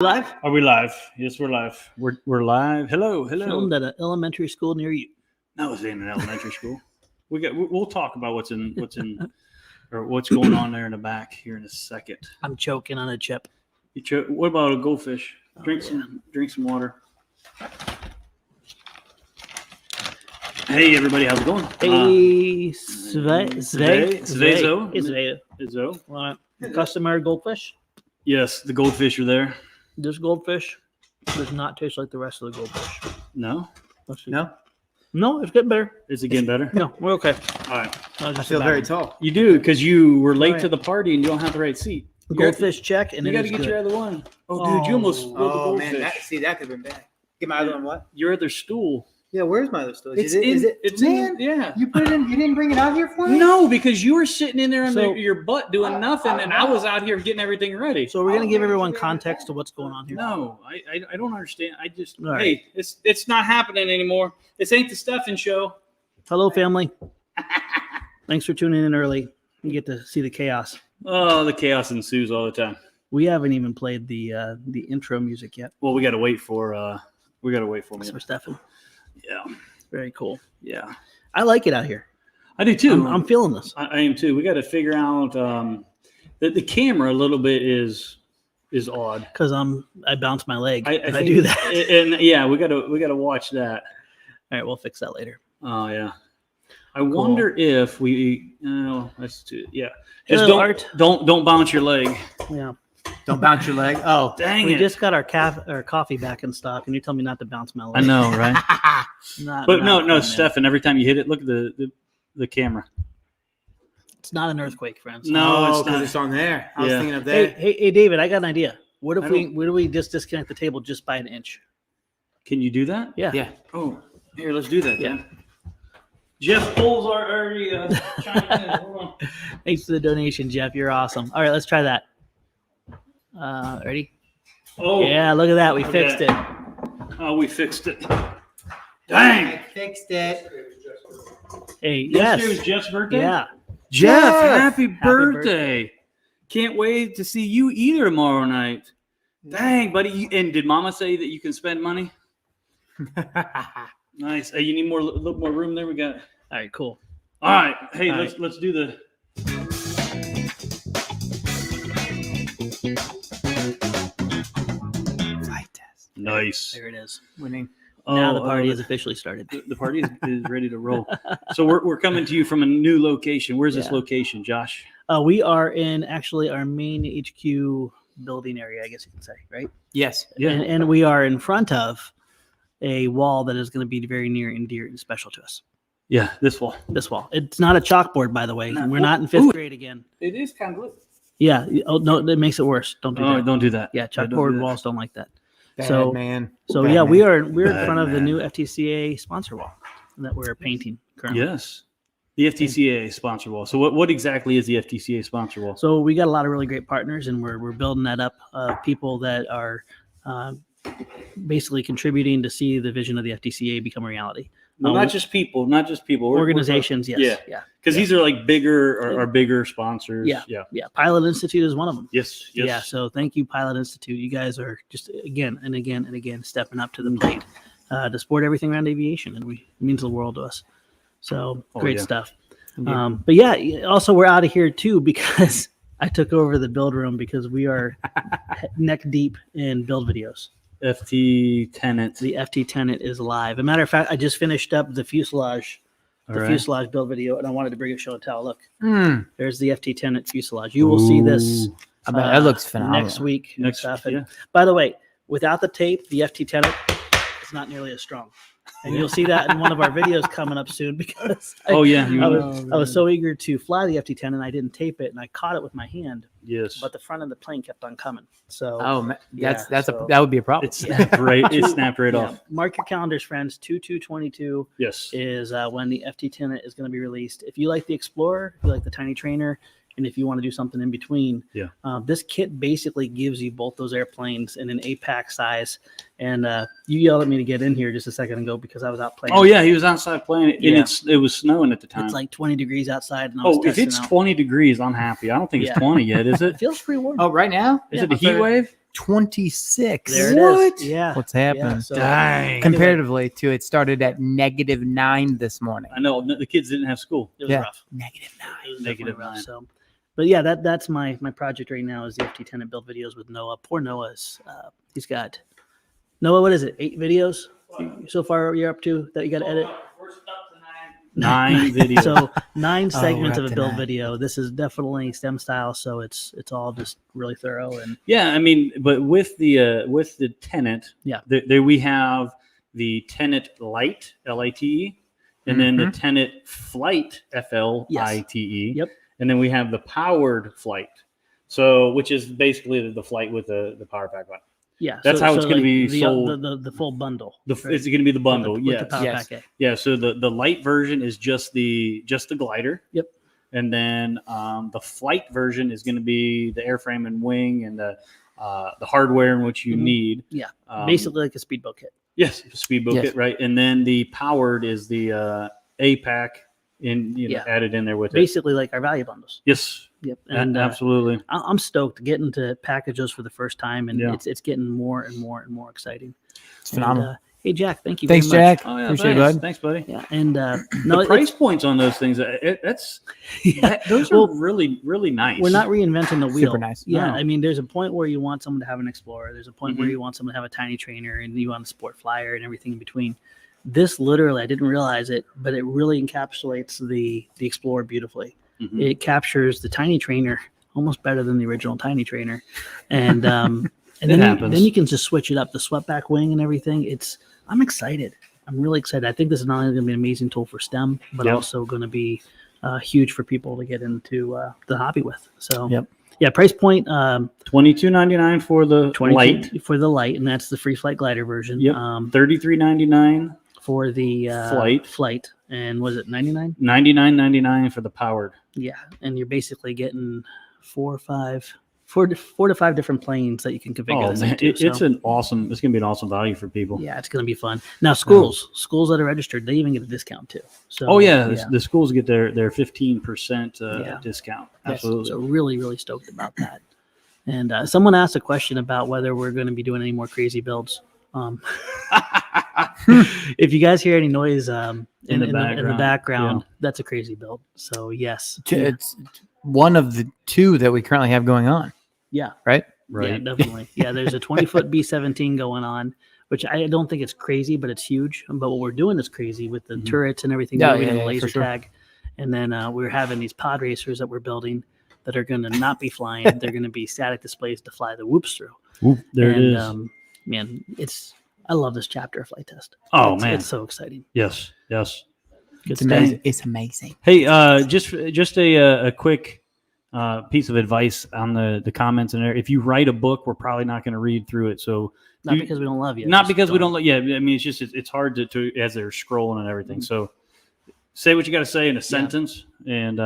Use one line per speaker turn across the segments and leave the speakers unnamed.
Live?
Are we live? Yes, we're live. We're live. Hello.
Filmed at an elementary school near you.
No, it's in an elementary school. We'll talk about what's going on there in the back here in a second.
I'm choking on a chip.
What about a goldfish? Drink some water. Hey everybody, how's it going?
Hey, Svezo.
Svezo.
Customary goldfish.
Yes, the goldfish are there.
This goldfish does not taste like the rest of the goldfish.
No?
No, it's getting better.
Is it getting better?
No, we're okay.
All right.
I feel very tall.
You do, because you were late to the party and you don't have the right seat.
Goldfish check, and
you got to get your other one. Oh, dude, you almost spilled the goldfish.
Man, that could have been bad. Get my other one. What?
Your other stool.
Yeah, where's my other stool?
It's
man,
yeah.
You put it in. You didn't bring it out here for me?
No, because you were sitting in there on your butt doing nothing, and I was out here getting everything ready.
So we're gonna give everyone context to what's going on here.
No, I don't understand. I just
right.
Hey, it's not happening anymore. This ain't the Stefan show.
Hello, family. Thanks for tuning in early. You get to see the chaos.
Oh, the chaos ensues all the time.
We haven't even played the intro music yet.
Well, we got to wait for me.
For Stefan.
Yeah.
Very cool.
Yeah.
I like it out here.
I do too.
I'm feeling this.
I am too. We got to figure out the camera a little bit is odd
because I bounce my leg. I do that.
And yeah, we got to watch that.
All right, we'll fix that later.
Oh yeah. I wonder if we. Let's do. Yeah.
Just
don't bounce your leg.
Yeah.
Don't bounce your leg. Oh,
dang
we
it.
just got our coffee back in stock, and you tell me not to bounce my leg.
I know, right? But no, Stefan, every time you hit it, look at the camera.
It's not an earthquake, friends.
No,
because it's on there. I was thinking of that.
Hey, David, I got an idea. What if we just disconnect the table just by an inch?
Can you do that?
Yeah.
Oh, here, let's do that. Yeah. Jeff Poles are already chiming in. Hold on.
Thanks for the donation, Jeff. You're awesome. All right, let's try that. Ready?
Oh,
yeah! Look at that. We fixed it.
Oh, we fixed it. Dang!
I fixed it.
Hey, yes.
Yesterday was Jeff's birthday.
Yeah.
Jeff, happy birthday! Can't wait to see you either tomorrow night. Dang, buddy! And did Mama say that you can spend money? Nice. Hey, you need a little more room there. We got.
All right, cool.
All right. Hey, let's do the.
Flight test.
Nice.
There it is.
Winning.
Now the party has officially started.
The party is ready to roll. So we're coming to you from a new location. Where's this location, Josh?
We are in actually our main HQ building area, I guess you can say, right?
Yes.
Yeah.
And we are in front of a wall that is going to be very near and dear and special to us.
Yeah, this wall.
This wall. It's not a chalkboard, by the way. We're not in fifth grade again.
It is kind of.
Yeah. Oh no, that makes it worse. Don't do that.
Don't do that.
Yeah, chalkboard walls don't like that.
Bad man.
We're in front of the new FTCA sponsor wall that we're painting currently.
Yes. The FTCA sponsor wall. So what exactly is the FTCA sponsor wall?
So we got a lot of really great partners, and we're building that up. People that are basically contributing to see the vision of the FTCA become a reality.
No, not just people.
Organizations, yes.
Yeah. Because these are like bigger sponsors.
Yeah. Pilot Institute is one of them.
Yes.
Yeah. So thank you, Pilot Institute. You guys are just again and again and again stepping up to the plate to support everything around aviation, and it means the world to us. So great stuff. But yeah, also we're out of here too because I took over the build room because we are neck deep in build videos.
FT Tenant.
The FT Tenant is live. As a matter of fact, I just finished up the fuselage build video, and I wanted to bring a show and tell. Look, there's the FT Tenant fuselage. You will see this.
That looks phenomenal.
Next week.
Next
stuff.
week, yeah.
By the way, without the tape, the FT Tenant is not nearly as strong. And you'll see that in one of our videos coming up soon because I was so eager to fly the FT-10 I didn't tape it, and I caught it with my hand.
Yes.
But the front of the plane kept on coming. So
that would be a problem.
It snapped right off.
Mark your calendars, friends. 2/2/22 is when the FT-10 is going to be released. If you like the Explorer, if you like the Tiny Trainer, and if you want to do something in between, this kit basically gives you both those airplanes in an 8-pack size. And you yelled at me to get in here just a second ago because I was out playing.
Oh yeah, he was outside playing, and it was snowing at the time.
It's like 20 degrees outside. And
if it's 20 degrees, I'm happy. I don't think it's 20 yet, is it?
It feels pretty warm.
Oh, right now?
Is it a heat wave?
26.
There
What?
it is. Yeah.
What's happening?
Yeah, so
Dang.
Comparatively to it started at -9 this morning.
I know the kids didn't have school.
it was
Yeah.
rough.
-9.
It was
Negative
definitely rough.
9.
So, but yeah, that's my project right now is the FT tenant build videos with Noah. Poor Noah's. He's got Noah. What is it? 8 videos so far you're up to that you got to edit.
We're stuck to 9 videos.
So 9 segments
we're
of
up
a
to
build
9.
video. This is definitely STEM style, so it's all just really thorough and
Yeah, I mean, but with the tenant,
Yeah.
there we have the tenant light, LITE, and then the tenant flight, FLITE.
Yep.
And then we have the powered flight. So, which is basically the flight with the power pack on.
yeah.
That's how it's gonna be
the,
sold.
The full bundle.
It's
right?
going to be the
With
bundle,
the
yes.
Power
Yes.
Pack A.
Yeah, so the light version is just the glider.
Yep.
And then the flight version is going to be the airframe and wing and the hardware in which you
Mhm.
need.
Yeah.
Um,
Basically like a speedboat kit.
Yes, speedboat
Yes.
kit, right? And then the powered is the A pack
Yeah.
added in there with it.
Basically like our value bundles.
Yes,
Yep. And
absolutely.
I'm stoked getting to package those for the first time, and
Yeah.
it's getting more and more and more exciting.
It's phenomenal.
And, hey Jack, thank you.
Thanks,
very much.
Jack.
Oh yeah,
Appreciate
thanks.
it, bud.
Thanks, buddy.
Yeah, and
The
no,
price points on those things, those are really, really nice.
we're not reinventing the wheel.
Super nice.
Yeah,
No.
I mean, there's a point where you want someone to have an Explorer. There's a point where
Mhm.
you want someone to have a tiny trainer, and you want a sport flyer and everything in between. This literally, I didn't realize it, but it really encapsulates the Explorer beautifully.
Mhm.
It captures the tiny trainer almost better than the original tiny trainer, and and then
happens.
then you can just switch it up, the swept-back wing and everything. I'm excited. I'm really excited. I think this is not only going to be an amazing tool for STEM, but
Yep.
also going to be huge for people to get into the hobby with. So,
Yep.
yeah, price point
$22.99 for the
22
light.
for the light, and that's the free flight glider version.
Yep. $33.99.
For the flight, and was it 99?
$99.99 for the powered.
Yeah, and you're basically getting 4 to 5 different planes that you can configure.
Oh
this
man,
into,
it's
so,
going to be an awesome value for people.
yeah, it's going to be fun. Now, schools that are registered, they even get a discount too. So,
Oh yeah, the schools get their 15%
Yeah.
discount.
Yes,
Absolutely.
so really, really stoked about that. And someone asked a question about whether we're going to be doing any more crazy builds. If you guys hear any noise in the background, that's a crazy build. So yes,
It's one of the 2 that we currently have going on,
yeah,
right?
Right.
yeah, definitely. Yeah, there's a 20-foot B-17 going on, which I don't think it's crazy, but it's huge. But what we're doing is crazy with the
Mhm.
turrets and everything,
Yeah,
moving and
yeah,
the laser
for sure.
tag. And then we're having these pod racers that we're building that are going to not be flying. They're going to be static displays to fly the whoops through.
There
and,
it is.
Man, I love this chapter of Flight Test.
Oh,
It's-
man.
it's so exciting.
Yes.
Good
It's
stuff.
amazing. It's amazing.
Hey, just a quick piece of advice on the comments in there. If you write a book, we're probably not going to read through it. So
Not because we don't love you.
not
just
because we don't. Yeah, I mean it's just it's hard to as they're scrolling and everything.
Mhm.
So say what you got to say in a sentence, and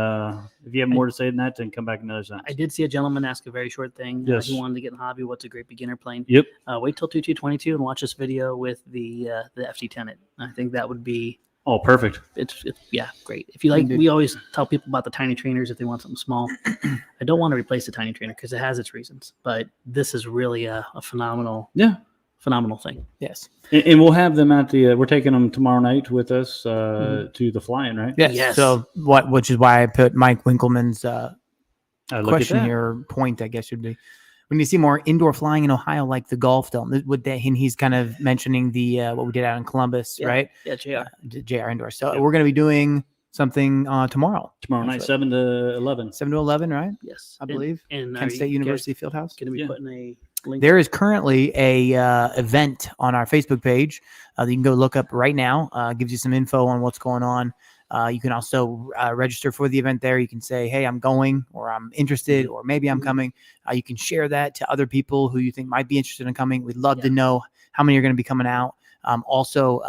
if you have more to say than that, then come back another sentence.
I did see a gentleman ask a very short thing.
Yes.
He wanted to get in the hobby. What's a great beginner plane?
Yep.
Wait till 2222 and watch this video with the FT tenant. I think that would be
Oh, perfect.
it's yeah, great. If you like,
Indeed.
we always tell people about the tiny trainers if they want something small. I don't want to replace the tiny trainer because it has its reasons, but this is really a phenomenal thing.
Yes.
And we'll have them at the. We're taking them tomorrow night with us to the flying, right?
Yes.
Yes.
So which is why I put Mike Winkleman's
Look at
question
that.
here, point, I guess, should be. When you see more indoor flying in Ohio, like the golf dome, with that, and he's kind of mentioning the what we did out in Columbus,
Yeah.
right?
Yeah, JR.
JR Indoor. So
Yep.
we're going to be doing something tomorrow,
Tomorrow night,
That's
7 to 11.
7 to 11, right?
Yes,
I believe.
And
Kent State University Fieldhouse.
going to be
Yeah.
putting a link.
There is currently a event on our Facebook page that you can go look up right now. Gives you some info on what's going on. You can also register for the event there. You can say, hey, I'm going, or I'm interested, or maybe I'm coming. You can share that to other people who you think might be interested in coming. We'd love to know how many are going to be coming out. Also,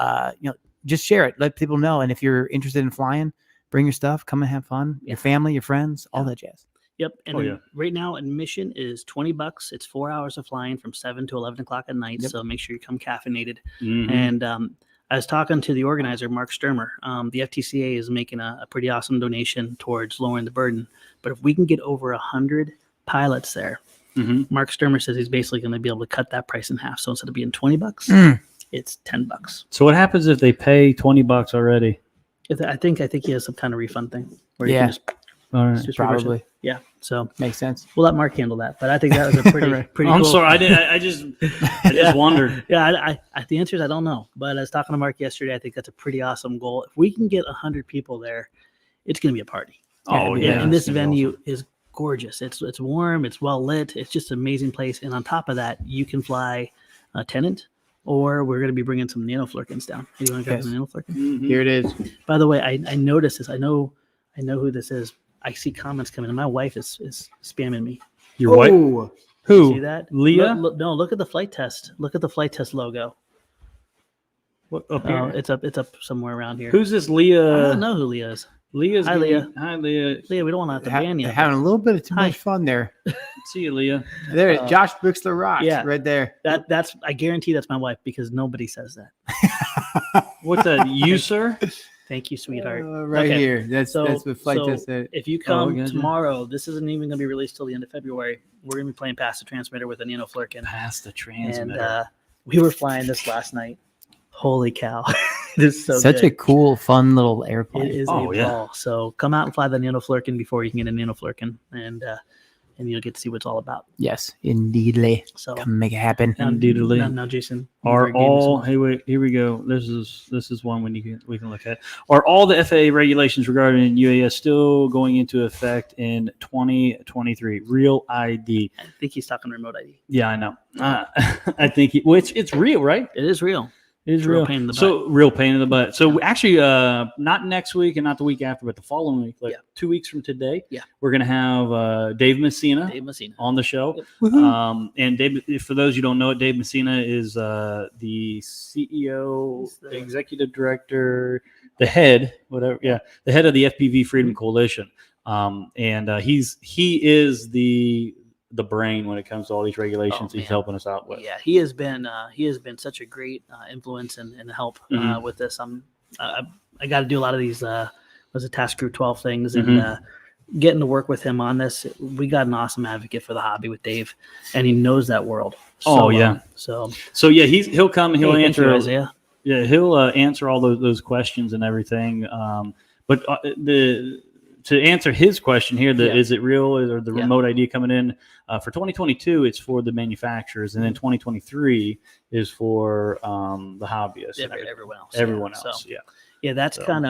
just share it. Let people know. And if you're interested in flying, bring your stuff. Come and have fun. Your family, your friends, all that jazz.
Yep. And
Oh,
then
yeah.
right now, admission is $20. It's 4 hours of flying from 7 to 11 o'clock at night.
Yep.
So make sure you come caffeinated.
Mhm.
And I was talking to the organizer, Mark Sturmer. The FTCA is making a pretty awesome donation towards lowering the burden. But if we can get over 100 pilots there, Mark Sturmer says he's basically going to be able to cut that price in half. So instead of being $20, it's $10.
So what happens if they pay $20 already?
I think he has some kind of refund thing where
Yeah.
you can just
All right.
reverse
Probably.
it. Yeah. So
Makes sense.
we'll let Mark handle that. But I think that was a pretty pretty.
I'm
cool.
sorry. I just wondered.
Yeah. The answer is I don't know. But I was talking to Mark yesterday. I think that's a pretty awesome goal. If we can get 100 people there, it's going to be a party.
Oh yeah.
And this venue is gorgeous. It's warm. It's well lit. It's just an amazing place. And on top of that, you can fly a Tenant, or we're going to be bringing some Nano Flurkins down. You want to grab the Nano Flurkin?
Here it is.
By the way, I noticed this. I know who this is. I see comments coming in. My wife is spamming me.
Your wife? Who?
See that?
Leah?
Look at the flight test. Look at the flight test logo.
What, up here?
It's up somewhere around here.
Who's this
I
Leah?
don't know who Leah is.
Leah's
Hi, Leah.
Hi, Leah.
Leah, we don't want to have to ban you.
Having a little bit of too
Hi.
much fun there.
See you, Leah.
There, Josh Brixler rocks.
yeah.
Right there.
That's I guarantee that's my wife because nobody says that.
What's that? You, sir?
Thank you, sweetheart.
Right
Okay.
here. That's what flight
so
test said.
if you come
gotcha.
tomorrow, this isn't even going to be released till the end of February. We're going to be playing past the transmitter with a Nano Flurkin.
Pass the
And
transmitter.
we were flying this last night. Holy cow. It is so
Such
good.
a cool, fun little airplane.
It is
Oh,
a
yeah.
ball. So come out and fly the Nano Flurkin before you can get a Nano Flurkin, and you'll get to see what it's all about.
Yes, indeedly.
So
Come make it happen.
Indeedly.
now, Jason, you
Are
gave us
all
one.
hey wait here we go. This is one we can look at. Are all the FAA regulations regarding UAS still going into effect in 2023? Real ID.
I think he's talking remote ID.
Yeah, I know. I think it's real, right?
It is real.
It is
It's real
real.
pain in the
So real pain in the butt. So actually, not next week and not the week after, but the following week, like 2 weeks from today, we're gonna have Dave Messina
Dave Messina
on the show. And Dave, for those you don't know it, Dave Messina is the CEO,
He's the-
executive director, the head, whatever. Yeah, the head of the FPV Freedom Coalition. And he is the brain when it comes to all these regulations.
Oh,
he's
man.
helping us out with.
Yeah, he has been such a great influence and help
Mhm.
with this. I got to do a lot of these was a Task Group 12 things and getting to work with him on this. We got an awesome advocate for the hobby with Dave, and he knows that world.
Oh, yeah.
So
yeah, he'll come and he'll
hey, thank you,
answer.
Isaiah.
Yeah, he'll answer all those questions and everything. But to answer his question here, is it real or the remote ID coming in for 2022? It's for the manufacturers, and then 2023 is for the hobbyists. and
Everyone else.
Everyone
So,
else.
that's kind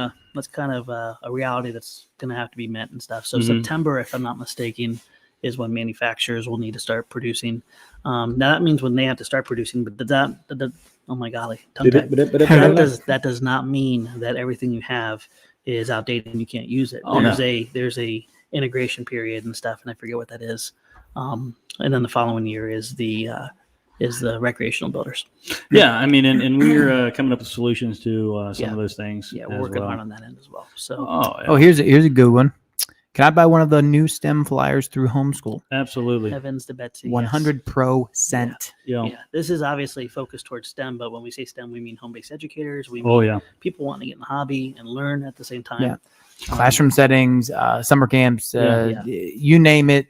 of a reality that's going to have to be met and stuff. So
Mhm.
September, if I'm not mistaken, is when manufacturers will need to start producing. Now that means when they have to start producing, but oh my golly, tongue tied. that does not mean that everything you have is outdated and you can't use it.
Oh,
there's a integration period and stuff, and I forget what that is. And then the following year is the recreational builders.
Yeah, I mean, and we're coming up with solutions to some of those things.
Yeah, we're
as
working
well.
hard on that end as well. So
Oh, here's a good one. Can I buy one of the new STEM flyers through Homeschool?
Absolutely.
heavens to Betsy.
100%.
Yeah.
Yeah, this is obviously focused towards STEM, but when we say STEM, we mean home-based educators. We
Oh
mean
yeah.
people wanting to get in the hobby and learn at the same time.
Yeah. Classroom settings, summer camps,
Yeah.
you name it.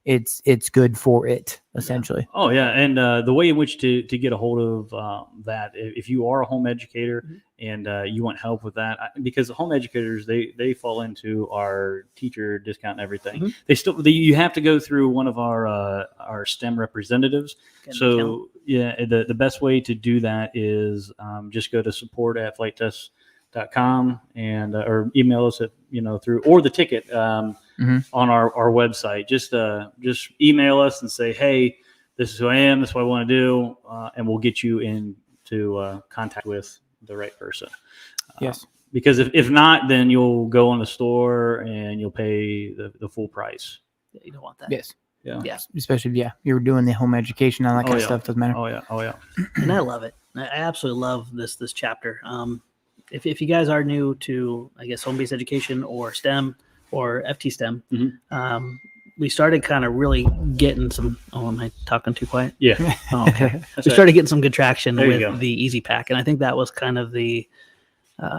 It's good for it, essentially.
Oh yeah, and the way in which to get a hold of that, if you are a home educator and you want help with that, because the home educators they fall into our teacher discount and everything. You have to go through one of our STEM representatives.
Get an
So
account.
yeah, the best way to do that is just go to support@flighttest.com and or email us at through or the ticket. On our website, just email us and say, hey, this is who I am, this is what I want to do, and we'll get you into contact with the right person.
Yes.
Because if not, then you'll go on the store and you'll pay the full price.
Yeah, you don't want that.
Yes.
Yeah.
Yeah.
Especially, you're doing the home education, all that kind of stuff. Doesn't matter.
Oh yeah.
And I love it. I absolutely love this chapter. If you guys are new to, I guess, home-based education or STEM or FT STEM, we started kind of really getting some. Oh, am I talking too quiet?
Yeah.
Oh, okay.
That's
We
right.
started getting some good traction
There you go.
with the Easy Pack, and I think that was kind of the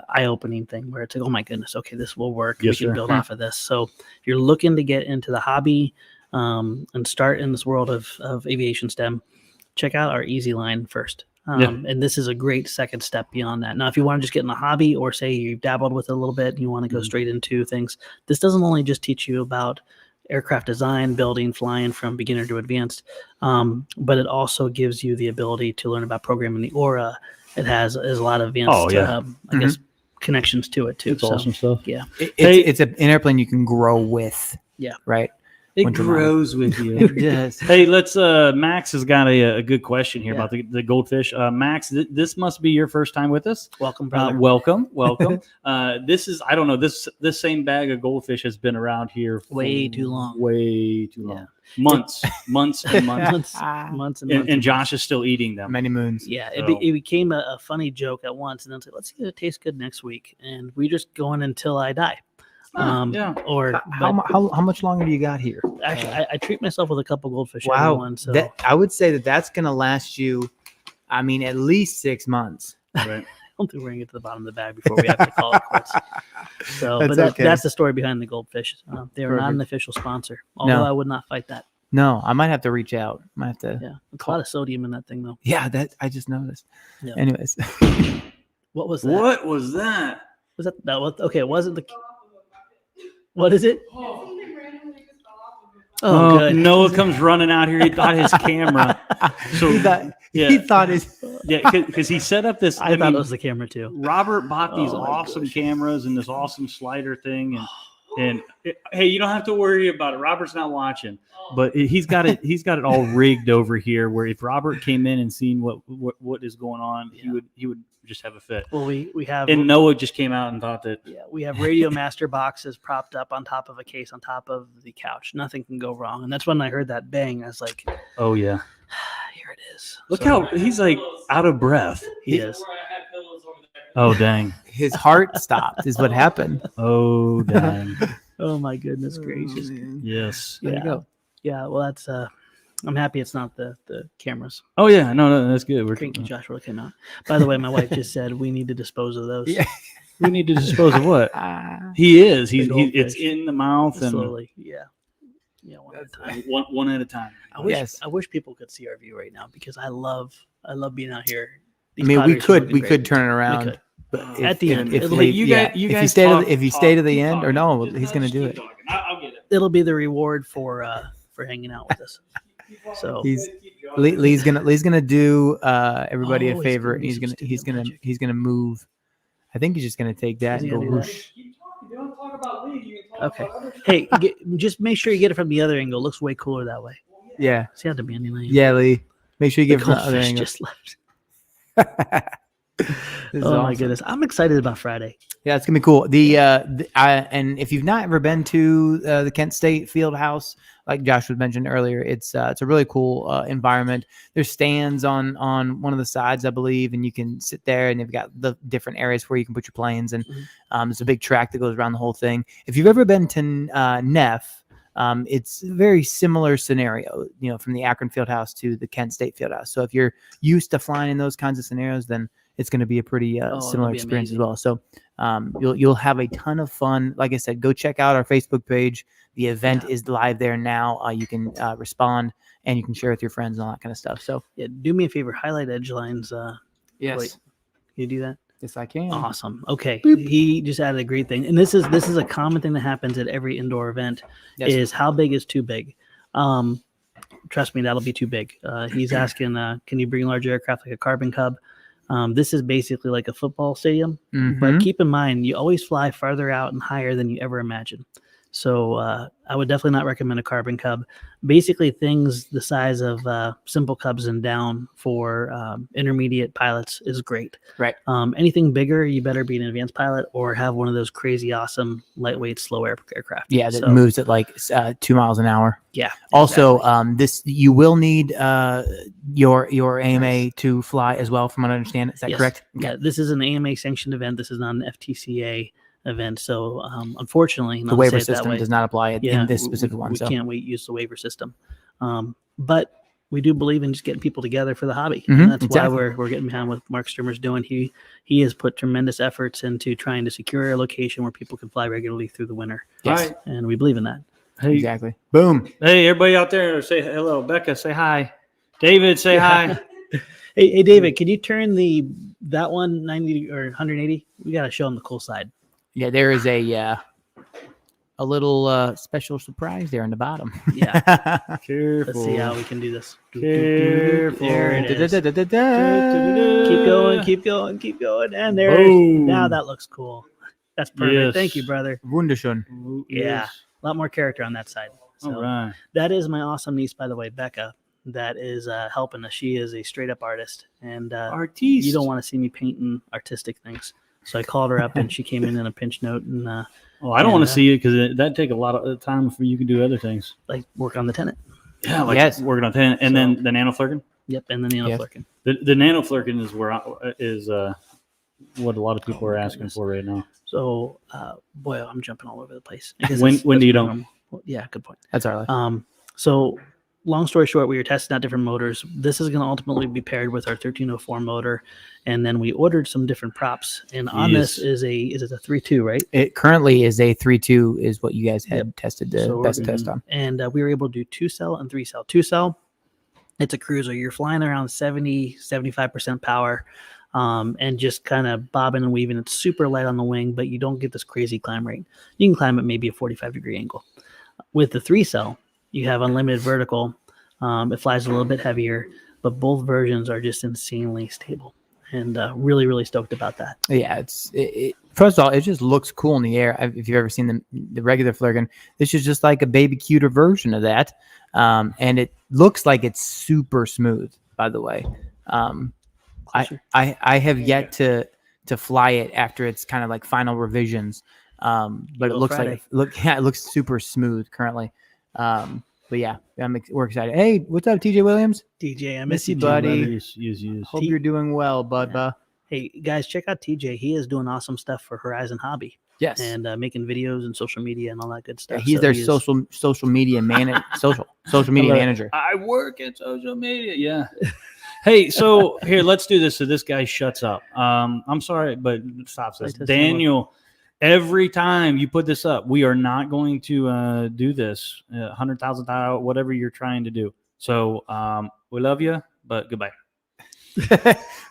eye-opening thing where it's like, oh my goodness, okay, this will work.
Yes,
we can
sir.
build off of this. So if you're looking to get into the hobby, and start in this world of aviation STEM, check out our Easy Line first. And this is a great second step beyond that. Now, if you want to just get in the hobby, or say you've dabbled with it a little bit and you want to go straight into things, this doesn't only just teach you about aircraft design, building, flying from beginner to advanced, but it also gives you the ability to learn about programming the Aura. It has a lot of advanced, I guess, connections to it too.
It's awesome stuff.
Yeah,
It's an airplane you can grow with.
Yeah.
Right.
It grows with you.
It does.
Hey, let's. Max has got a good question here about the goldfish. Max, this must be your first time with us.
Welcome, brother.
Welcome. This is, I don't know, this same bag of goldfish has been around here for
way too long.
Yeah. Months and months.
months and months.
And Josh is still eating them.
Many moons.
Yeah, it became a funny joke at once, and then it's like, let's see if it tastes good next week, and we just going until I die. Or
how much longer do you got here?
Actually, I treat myself with a couple goldfish.
Wow,
every one, so
I would say that's going to last you, I mean, at least 6 months.
Right.
I don't think we're gonna get to the bottom of the bag before we have to call it quits. So,
That's
that's the story behind the goldfish. They are not an official sponsor, although I would not fight that.
No, I might have to reach out. Might have to.
Yeah, it's a lot of sodium in that thing, though.
Yeah, that I just noticed.
Yeah.
Anyways,
what was that?
What was that?
Was that was okay? It wasn't the. What is it?
Oh,
good.
Noah comes running out here. He thought his camera. So
he thought his.
because he set up this.
I thought it was the camera too.
Robert bought these awesome cameras and this awesome slider thing, hey, you don't have to worry about it. Robert's not watching, but he's got it. He's got it all rigged over here. Where if Robert came in and seen what is going on, he would just have a fit.
Well, we have,
and Noah just came out and thought that.
Yeah, we have Radio Master boxes propped up on top of a case on top of the couch. Nothing can go wrong. And that's when I heard that bang. I was like,
oh yeah,
here it is.
Look how he's like out of breath.
He is.
Oh dang.
His heart stopped. Is what happened.
Oh dang.
Oh my goodness gracious.
Yes.
There you go.
Yeah. Well, that's I'm happy it's not the cameras.
Oh yeah, no, that's good. We're
Cranky Josh really came out. By the way, my wife just said we need to dispose of those.
Yeah.
We need to dispose of what? He is. It's
fish.
in the mouth and
Slowly. Yeah. Yeah. One at a time.
One at a time.
I wish people could see our view right now because I love being out here.
I mean, we could turn it around.
We could.
But
At the end,
if
you
you stay to the end, or no, he's going to do it.
I'll get it.
It'll be the reward for hanging out with us. So
Lee's gonna do everybody a favor, and
he's
he's
gonna
gonna move. I think he's just gonna take that and go whoosh.
Okay. Hey, just make sure you get it from the other angle. It looks way cooler that way.
Yeah.
See how the bandy lane.
Yeah, Lee. Make sure you get it from the other
Goldfish
angle.
just left. Oh my goodness, I'm excited about Friday.
Yeah, it's gonna be cool. And if you've not ever been to the Kent State Field House, like Josh was mentioned earlier, it's a really cool environment. There's stands on one of the sides, I believe, and you can sit there, and they've got the different areas where you can put your planes. And there's a big track that goes around the whole thing. If you've ever been to Neff, it's a very similar scenario, from the Akron Field House to the Kent State Field House. So if you're used to flying in those kinds of scenarios, then it's going to be a pretty similar experience
amazing.
as well. So you'll have a ton of fun. Like I said, go check out our Facebook page. The event is live there now. You can respond and you can share with your friends and all that kind of stuff. So
Yeah, do me a favor, highlight edge lines.
yes,
Wait, can you do that?
yes, I can.
Awesome. Okay, he just added a great thing, and this is a common thing that happens at every indoor event.
Yes.
Is how big is too big? Trust me, that'll be too big. He's asking, can you bring large aircraft like a Carbon Cub? This is basically like a football stadium, but keep in mind, you always fly farther out and higher than you ever imagine. So I would definitely not recommend a Carbon Cub. Basically, things the size of simple Cubs and down for intermediate pilots is great.
Right.
Anything bigger, you better be an advanced pilot or have one of those crazy, awesome, lightweight, slow aircraft.
Yeah, that moves at like 2 miles an hour.
Yeah.
Also, this you will need your AMA to fly as well, from what I understand. Is that
Yes.
correct?
Yeah, this is an AMA sanctioned event. This is not an FTCA event. So unfortunately,
The waiver system does not apply in this specific one.
We
So
can't use the waiver system. But we do believe in just getting people together for the hobby.
Mhm,
And that's
exactly.
why we're getting behind what Mark Sturmer's doing. He has put tremendous efforts into trying to secure a location where people can fly regularly through the winter.
Yes.
Right.
And we believe in that.
Hey,
Exactly. Boom.
hey, everybody out there, say hello. Becca, say hi. David, say hi.
Hey, David, can you turn that one 90 or 180? We got to show them the cool side.
Yeah, there is a little special surprise there in the bottom.
Yeah.
Careful.
Let's see how we can do this.
Careful.
There it is.
Da-da-da-da-da.
Keep going, keep going, keep going. And there.
Boom.
Now that looks cool. That's perfect.
Yes.
Thank you, brother.
Wunderschön.
Yeah. A lot more character on that side. So
All right.
that is my awesome niece, by the way, Becca. That is helping us. She is a straight up artist. And
Artiste.
you don't want to see me painting artistic things. So I called her up and she came in a pinch note and
Oh, I don't want to see it because that'd take a lot of time before you can do other things.
like work on the tenant.
Yeah, like
Yes.
working on 10, and then the Nano Flurkin.
Yep, and then the Nano
Yes.
Flurkin.
The Nano Flurkin is what a lot of people are asking for right now.
So, boy, I'm jumping all over the place. I guess
When
that's
do you
pretty
don't?
normal. Well, yeah, good point.
That's our life.
So, long story short, we were testing out different motors. This is going to ultimately be paired with our 1304 motor, and then we ordered some different props. And on this is it a 3.2, right?
It currently is a 3.2 is what you guys had tested the
So we're
best test on.
And we were able to do 2-cell and 3-cell. 2-cell, it's a cruiser. You're flying around 75% power. And just kind of bobbing and weaving. It's super light on the wing, but you don't get this crazy climb rate. You can climb at maybe a 45-degree angle. With the 3-cell, you have unlimited vertical. It flies a little bit heavier, but both versions are just insanely stable. And really, really stoked about that.
Yeah, first of all, it just looks cool in the air. If you've ever seen the regular Flurkin, this is just like a baby cuter version of that. And it looks like it's super smooth, by the way. I have yet to fly it after its kind of like final revisions. But it looks
Friday.
it looks super smooth currently. But yeah, we're excited. Hey, what's up, TJ Williams?
TJ, I
Miss
miss
you,
you,
buddy.
Yes.
Hope you're doing well, bud.
Hey, guys, check out TJ. He is doing awesome stuff for Horizon Hobby.
Yes.
And making videos and social media and all that good
Yeah,
stuff.
he's
So
their
he is-
social media social media manager.
I work in social media. Yeah. Hey, so here, let's do this so this guy shuts up. I'm sorry, but stop this.
Like
Daniel, every time you put this up, we are not going to do this. $100,000, whatever you're trying to do. So we love you, but goodbye.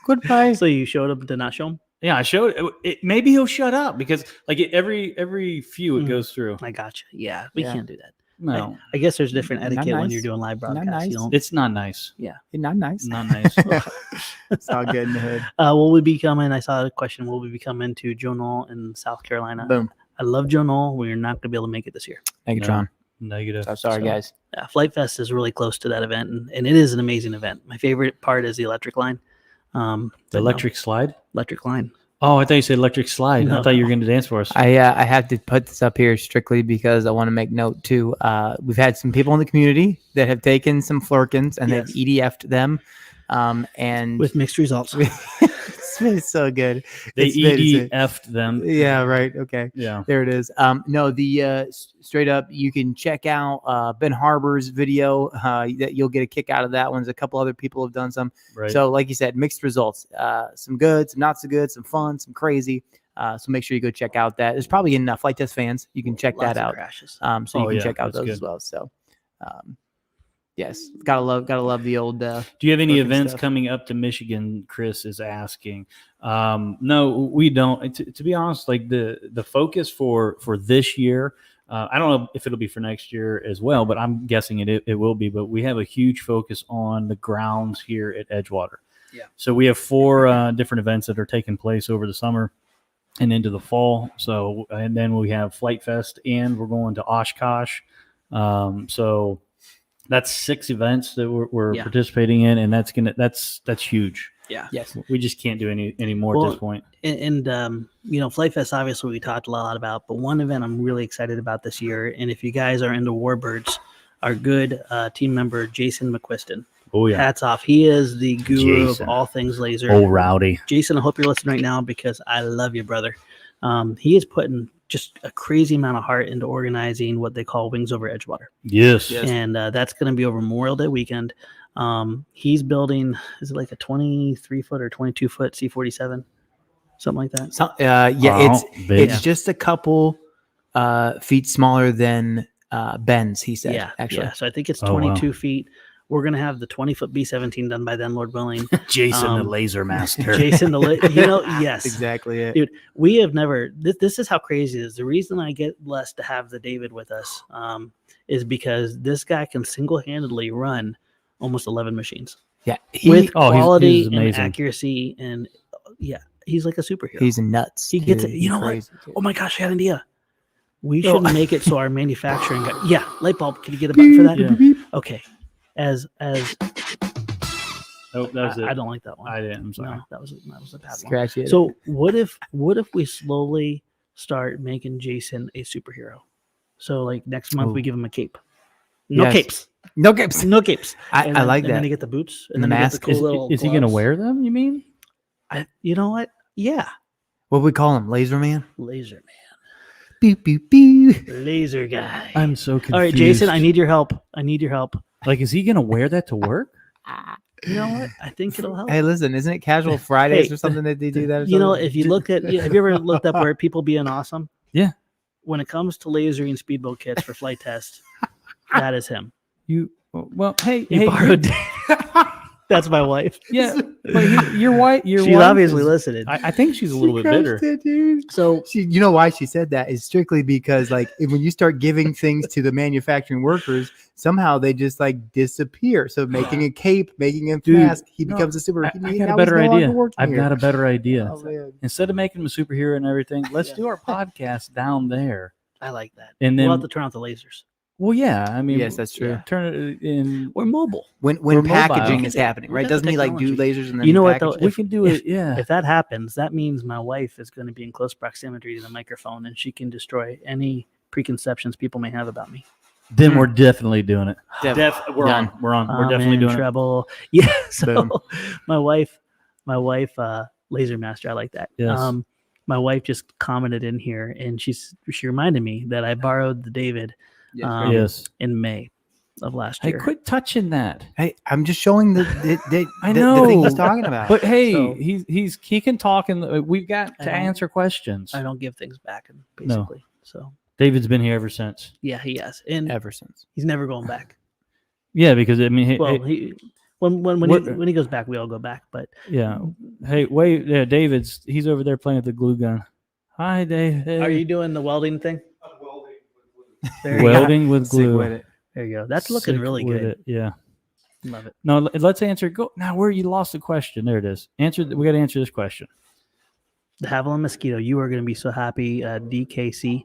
Goodbye.
So you showed up to not show him?
Yeah, I showed it. Maybe he'll shut up because like every few it goes through.
I gotcha. Yeah, we
Yeah.
can't do that.
No,
I guess there's different
Not
etiquette when
nice.
you're doing live broadcasts.
nice.
You don't,
it's not nice.
Not nice.
Not nice.
It's all good in the hood.
will we be coming? I saw a question. Will we be coming to Joe Knoll in South Carolina?
Boom.
I love Joe Knoll. We're not going to be able to make it this year.
Megatron.
Negative.
So sorry, guys.
Flight Fest is really close to that event, and it is an amazing event. My favorite part is the electric line.
The electric slide.
Electric line.
Oh, I thought you said electric slide.
No.
I thought you were going to dance for us.
I have to put this up here strictly because I want to make note too. We've had some people in the community that have taken some Flurkins and
Yes.
they've EDF'd them, and
With mixed results.
it's so good.
They
It's been-
EDF'd them.
Yeah, right. Okay.
Yeah.
There it is. No, the straight up, you can check out Ben Harbor's video. That you'll get a kick out of that one. There's a couple other people have done some.
Right.
So, like you said, mixed results. Some good, some not so good, some fun, some crazy. So make sure you go check out that. There's probably enough Flight Test fans. You can check
Lots
that
of
out.
crashes.
So you
Oh,
can
yeah,
check out
that's
those as
good.
well. So, yes, gotta love the old.
Do you have any
Flurkin
events
stuff.
coming up to Michigan? Chris is asking. No, we don't. To be honest, like the focus for this year, I don't know if it'll be for next year as well, but I'm guessing it will be. But we have a huge focus on the grounds here at Edgewater.
Yeah.
So we have 4 different events that are taking place over the summer and into the fall. So and then we have Flight Fest and we're going to Oshkosh. So that's 6 events that we're
Yeah.
participating in, and that's huge.
Yeah.
Yes.
We just can't do any more
Well,
at this point.
And Flight Fest, obviously, we talked a lot about, but one event I'm really excited about this year, and if you guys are into Warbirds, our good team member, Jason McQuiston.
Oh yeah,
Hats off. He is the guru
Jason.
of all things laser.
oh rowdy.
Jason, I hope you're listening right now because I love you, brother. He is putting just a crazy amount of heart into organizing what they call Wings Over Edgewater.
Yes.
And that's going to be over Memorial Day weekend. He's building, is it like a 23-foot or 22-foot C-47? Something like that.
So, yeah,
Oh, big.
it's just a couple feet smaller than bends. He said,
Yeah,
actually.
yeah. So I think it's
Oh, wow.
22 feet. We're gonna have the 20-foot B-17 done by then, Lord willing.
Jason, the
Um,
laser master.
Jason, yes,
exactly it.
dude. We have never. This is how crazy it is. The reason I get blessed to have the David with us is because this guy can single-handedly run almost 11 machines
Yeah,
with
Oh,
quality
he's
and
amazing.
accuracy, and yeah, he's like a superhero.
he's nuts.
He gets
dude.
it. You know what?
Crazy, dude.
Oh my gosh, I had an idea. We
Oh.
should make it so our manufacturing guy. Yeah, light bulb. Can you get a button for that?
Yeah.
Okay. As
Oh, that was it.
I don't like that one.
I didn't. I'm sorry.
No, that was a bad one.
Scratch it.
So what if we slowly start making Jason a superhero? So like next month we
Ooh.
give him a cape. No
Yes.
capes.
no games.
No capes.
I
And
like
And then
that.
you get the boots
And
and
the
then you get
mask.
the cool
Is,
little
is he going to
gloves.
wear them? You mean?
You know what? Yeah.
What we call him? Laser Man?
Laser man.
Beep, beep, beep.
Laser guy.
I'm so confused.
All right, Jason, I need your help.
Like, is he going to wear that to work?
You know what? I think it'll help.
Hey, listen, isn't it Casual Fridays
Hey,
or something that they do that? Or
You know,
something?
if you look at, have you ever looked up where people being awesome?
Yeah.
When it comes to lasering speedboat kits for flight tests, that is him.
Well, hey,
He borrowed. That's my wife.
yeah, but your wife,
She's
wife
obviously
is-
listening.
I think she's a little bit
crushed
bitter.
it, dude.
So
You know why she said that is strictly because like when you start giving things to the manufacturing workers, somehow they just like disappear. So making a cape, making a
Dude,
mask, he
no,
becomes a super.
I
he-
got
now
a
he's
better
no longer
idea.
working
I've
here.
got a better idea.
Oh, man.
Instead of making him a superhero and everything, let's do our podcast down there.
I like that.
And
We'll
then,
have to turn out the lasers.
well, yeah, I mean,
Yes, that's true.
Yeah.
Turn it in.
We're mobile.
When
We're
packaging
mobile.
is happening,
We
right?
got the
Doesn't he like do
technology.
lasers and then
You know what,
package
though?
it?
We can do it. Yeah.
If that happens, that means my wife is going to be in close proximity to the microphone, and she can destroy any preconceptions people may have about me.
Then we're definitely doing it. We're
Done.
on. We're on. We're
I'm
definitely
in
doing
trouble. Yeah. So
Boom.
my wife, laser master. I like that.
Yes.
My wife just commented in here, and she reminded me that I borrowed the David
Yes,
um,
yes.
in May of last
Hey,
year.
quit touching that.
Hey, I'm just showing the
I
the
know.
thing he's talking about.
But hey,
So-
he can talk, and we've got
I
to
don't-
answer questions.
I don't give things back,
No.
basically. So
David's been here ever since.
yeah, he has, and
ever since.
he's never going back.
Yeah, because I mean,
Well, when
What-
he goes back, we all go back. But
yeah. Hey, wait, yeah, he's over there playing with the glue gun. Hi, Dave. Hey.
are you doing the welding thing? There you go.
welding with
Sick
glue?
with it.
There you go. That's looking
Sick
really
with
good.
it, yeah.
Love it.
No, let's answer. Go now. Where you lost the question? There it is. Answer. We got to answer this question.
The Haviland Mosquito. You are going to be so happy, DKC.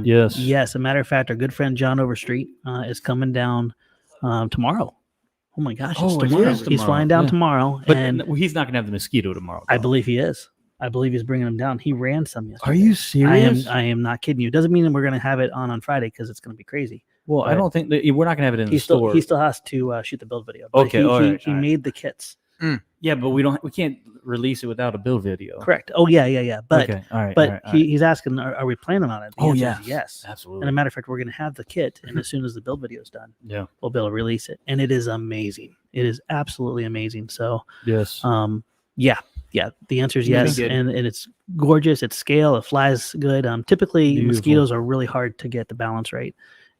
Yes.
Yes. As a matter of fact, our good friend John Overstreet is coming down tomorrow. Oh my gosh!
Oh,
it's
it
tomorrow.
is
He's
tomorrow,
flying down
yeah.
tomorrow,
But
and
he's not going to have the Mosquito tomorrow.
I
though.
believe he is. I believe he's bringing them down. He ran some yesterday.
Are you serious?
I am not kidding you. Doesn't mean that we're going to have it on Friday because it's going to be crazy.
Well, I
but
don't think that we're not going to have it in the
He
store.
still has to shoot the build video. But
Okay,
he,
all
he,
right,
he
all right.
made the kits.
Yeah, but we can't release it without a build video.
Correct. Oh yeah. But
okay, all right.
but
all right, all right.
he's asking, are we planning on it? The
Oh,
answer
yes.
is yes.
Absolutely.
And a matter of fact, we're going to have the kit, and as soon as the build video is done,
Yeah.
we'll be able to release it. And it is amazing. It is absolutely amazing. So,
Yes.
yeah. The answer is
Really
yes,
good.
and it's gorgeous. It's scale. It flies good. Typically
Beautiful.
mosquitoes are really hard to get the balance right,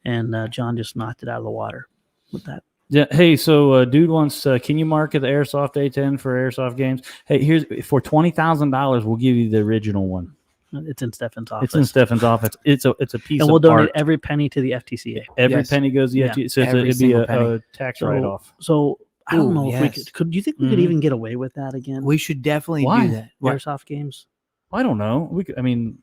and John just knocked it out of the water with that.
Yeah. Hey, so dude wants, can you market the Airsoft A10 for Airsoft games? Hey, here's for $20,000, we'll give you the original one.
It's in Stefan's office.
It's in Stefan's office. It's a piece
and
of
we'll donate
art.
every penny to the FTCA.
Every
Yes.
penny goes.
Yeah,
So
every
it'd be
single
a
penny.
tax
So-
write-off.
So I don't
Ooh,
know if we
yes.
could. Do you think we could
Mhm.
even get away with that again?
We should definitely
Why?
do that. What?
Airsoft games.
I don't know. We could. I mean,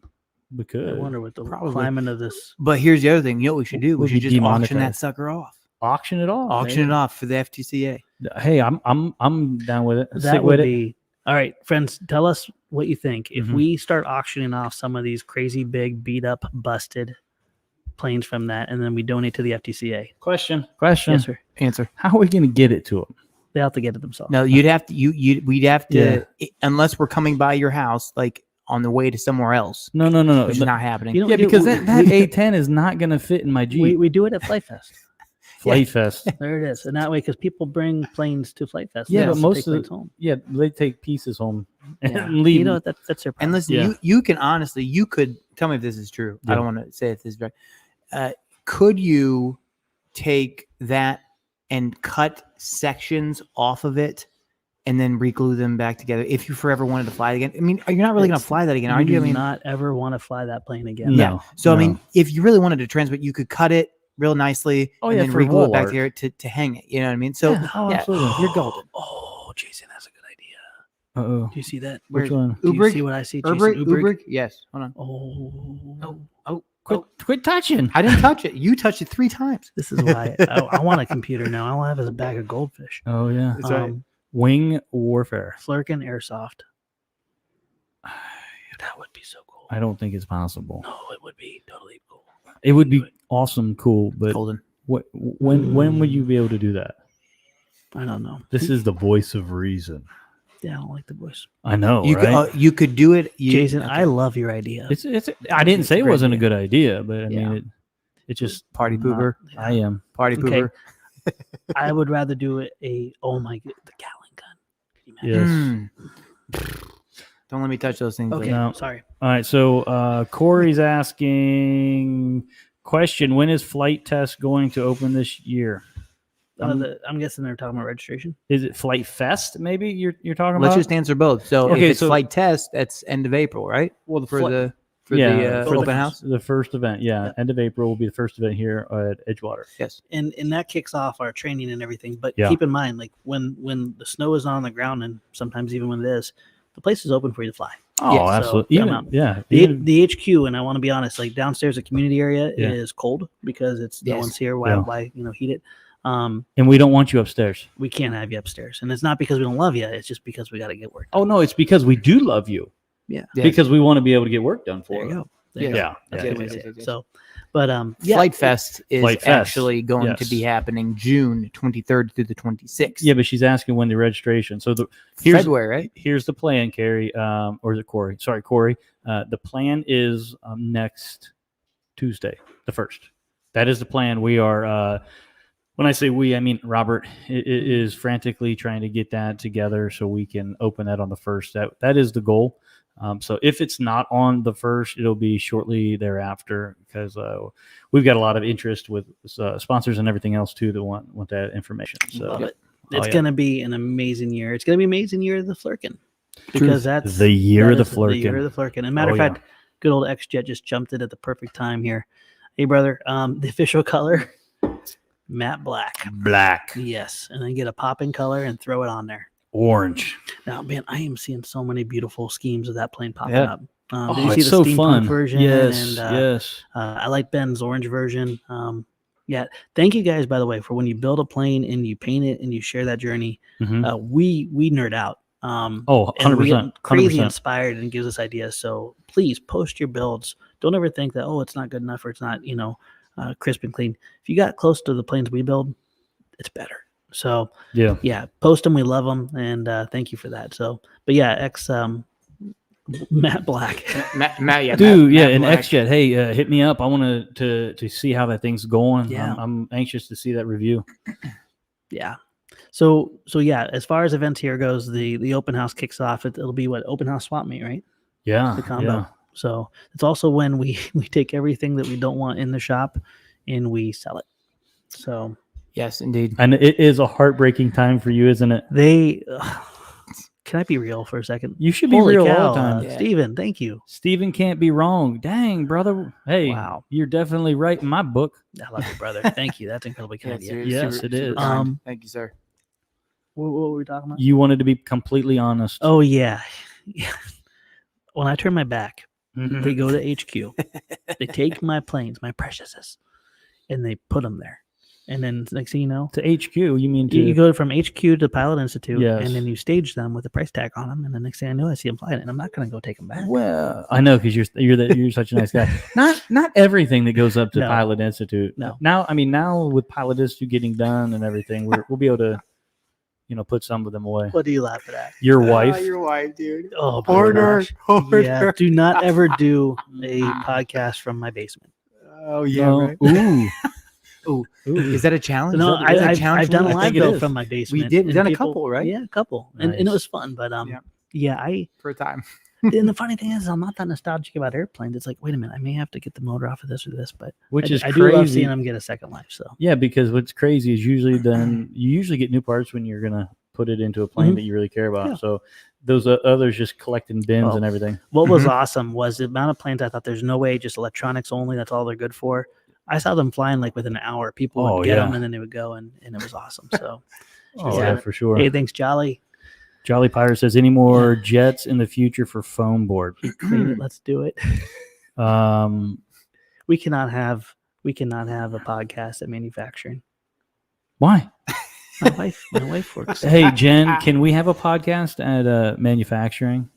we
I
could
wonder what the
Probably.
climate of this.
But here's the other thing. You know what we should do? We
Would
should
be
just auction that
demonetized.
sucker off.
auction it off.
Auction it off for the FTCA.
Hey, I'm down with it.
That
Stick
would
with it.
be all right, friends. Tell us what you think if
Mhm.
we start auctioning off some of these crazy big, beat up, busted planes from that, and then we donate to the FTCA.
Question.
Yes, sir.
Answer.
How are we going to get it to them?
They have to get it themselves.
No, you'd have to. We'd have to.
Yeah.
Unless we're coming by your house, like on the way to somewhere else,
No.
which is not happening.
You know,
Yeah,
we do-
because
we-
that
we-
A10 is not going to fit in my Jeep.
we do it at Flight Fest.
Flight Fest.
There it is, and that way, because people bring planes to Flight Fest.
Yeah,
they
but
also
most
take
of
planes
the-
home.
Yeah, they take pieces home and
Yeah.
leave.
You know that's their problem.
And listen,
Yeah.
you can honestly, you could tell me if this is true.
Yeah.
I don't want to say if this is right. could you take that and cut sections off of it and then re-glue them back together if you forever wanted to fly it again? I mean, you're not really going to fly that again, are you?
You
I
do
mean,
not ever want to fly that plane again.
yeah.
No,
So,
no.
I mean, if you really wanted to transmit, you could cut it real nicely
Oh,
and
yeah,
then
for
re-glue
wall
it back
art.
together to hang it. You know what I mean? So,
Oh,
yeah.
absolutely. You're golden.
Oh, Jason, that's a good idea.
Uh-oh.
Do you see that?
Which one?
Do you
Ubrig?
see what I see, Jason?
Ubrig?
Ubrig?
Ubrig? Yes. Hold on.
Oh,
Quit touching.
I didn't touch it. You touched it 3 times.
this is why I want a computer now. All I have is a bag of goldfish.
Oh, yeah.
That's right.
Wing Warfare.
Flurkin Airsoft. That would be so cool.
I don't think it's possible.
No, it would be totally cool.
It would be awesome, cool, but
Golden.
when would you be able to do that?
I don't know.
This is the voice of reason.
Yeah, I don't like the voice.
I know,
You
right?
could, you could do it.
Jason,
okay.
I love your idea.
It's. I didn't say it
great
wasn't a
idea.
good idea, but I
Yeah.
mean, it just
Party pooper.
I am.
Party
Okay.
pooper.
I would rather do it oh my god, the Gatling gun. Can you imagine?
Yes.
Don't let me touch those things.
Okay,
No.
sorry.
All right. So Corey's asking question: when is flight test going to open this year?
I'm guessing they're talking about registration.
Is it Flight Fest? Maybe you're talking
Let's
about.
just answer both. So
Okay,
if it's
so-
flight test, that's end of April, right?
well,
For the
for
open
the,
house.
The first event, yeah, end of April will be the first event here at Edgewater.
Yes.
And that kicks off our training and everything. But
Yeah.
keep in mind, like when the snow is on the ground, and sometimes even when it is, the place is open for you to fly.
Oh,
Yeah, so
absolutely.
come
Even
out.
yeah,
The,
even-
the HQ, and I want to be honest, like downstairs, the community area
Yeah.
is cold because it's no
Yes.
one's here. Why
Yeah.
why heat it?
and we don't want you upstairs.
We can't have you upstairs, and it's not because we don't love you. It's just because we got to get work.
Oh no, it's because we do love you.
Yeah.
Yes.
Because we want to be able to get work done for
There you
you.
go. There you
Yeah.
go.
Yeah.
That's
yeah,
a good way
yeah,
to
yeah.
say it. So, but yeah,
Flight Fest is
Flight Fest,
actually going to
yes.
be happening June 23rd through the 26th.
Yeah, but she's asking when the registration. So here's
February, right?
here's the plan, Carrie, or is it Corey? Sorry, Corey. The plan is next Tuesday, the 1st. That is the plan. We are, when I say we, I mean Robert is frantically trying to get that together so we can open that on the 1st. That is the goal. So if it's not on the 1st, it'll be shortly thereafter because we've got a lot of interest with sponsors and everything else too that want that information. So
love it.
Oh,
It's
yeah.
going to be an amazing year. It's going to be an amazing year of the Flurkin because that's
the year of the
that is The year
Flurkin.
of the Flurkin. And matter
Oh,
of
yeah.
fact, good old X-Jet just jumped in at the perfect time here. Hey, brother, the official color, matte black.
Black,
Yes, and then get a popping color and throw it on there.
orange.
Now, man, I am seeing so many beautiful schemes of that plane popping
Yeah.
up.
Oh,
Did you see
it's
the
so
steampunk
fun.
version?
Yes,
And,
yes.
I like Ben's orange version. Yeah, thank you guys, by the way, for when you build a plane and you paint it and you share that journey.
Mhm.
We nerd out.
Oh,
And we
100%.
get crazy
100%.
inspired and gives us ideas. So please post your builds. Don't ever think that it's not good enough or it's not crisp and clean. If you got close to the planes we build, it's better. So
Yeah.
yeah, post them. We love them, and thank you for that. So, but yeah, Matt Black.
Matt, yeah,
Dude,
Matt
and
Black.
X-Jet, hey, hit me up. I want to see how that thing's going.
Yeah.
I'm anxious to see that review.
Yeah. So yeah, as far as events here goes, the open house kicks off. It'll be open house swap meet, right?
Yeah,
The combo.
yeah.
So it's also when we take everything that we don't want in the shop and we sell it. So
Yes, indeed.
And it is a heartbreaking time for you, isn't it?
Can I be real for a second?
You should be
Holy
real
cow,
all the time.
Yeah.
Steven, thank you.
Steven can't be wrong. Dang, brother. Hey,
Wow.
you're definitely right in my book.
I love you, brother. Thank you. That's incredibly kind of you.
Yes, it is.
kind. Thank you, sir.
What were we talking about?
You wanted to be completely honest.
Oh yeah. Yeah. When I turn my back,
Mhm.
they go to HQ. They take my planes, my preciouses, and they put them there. And then next thing you know,
To HQ, you mean to
you go from HQ to Pilot Institute,
Yes.
and then you stage them with a price tag on them. And the next thing I know, I see them flying, and I'm not going to go take them back.
Well, I know because you're such a nice guy. Not everything that goes up to
No.
Pilot Institute.
No.
Now with Pilot Institute getting done and everything, we'll be able to, put some of them away.
What do you laugh at?
Your wife.
Your wife, dude.
Oh, my
Order.
gosh.
Order.
Yeah, do not ever do a podcast from my basement.
Oh, yeah.
No.
Right.
Ooh.
Ooh. Is that a challenge?
No,
Is that a
I've
challenge
done
for
a
you?
I
live
think it
build
is.
from my basement.
did. We've
and
done a couple, right?
Yeah, a couple, and it
Nice.
was fun. But
Yeah.
yeah,
For a time.
And the funny thing is, I'm not that nostalgic about airplanes. It's like, wait a minute, I may have to get the motor off of this or this, but
Which is
I do love
crazy.
seeing them get a second life. So
Yeah, because what's crazy is usually you usually get new parts when you're gonna put it into a plane that you really care about.
Yeah.
So those others just collecting bins and everything.
what was awesome was the amount of planes I thought there's no way, just electronics only. That's all they're good for. I saw them flying like within an hour. People would get them and then they would go, and it was awesome. So,
yeah, for sure.
Hey, thanks, Jolly.
Jolly Pirate says, any more jets in the future for foam board?
Let's do it. We cannot have a podcast at manufacturing.
Why?
My wife works.
Hey, Jen, can we have a podcast at manufacturing?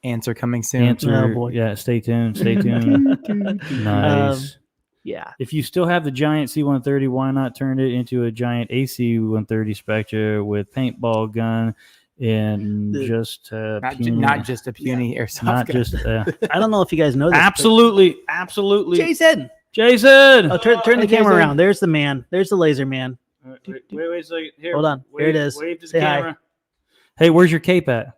Answer coming soon.
Answer.
Oh, boy.
Yeah, stay tuned. Stay tuned. Nice.
Yeah.
If you still have the giant C-130, why not turn it into a giant AC-130 Spectre with paintball gun and
not just a puny airsoft
not
gun.
just
I don't know if you guys know this.
absolutely.
Jason.
Oh,
Turn the camera around. There's the man. There's the laser man.
Wait a second. Here,
Hold on. Here it is.
Wave to
Say
the
hi.
camera. Hey, where's your cape at?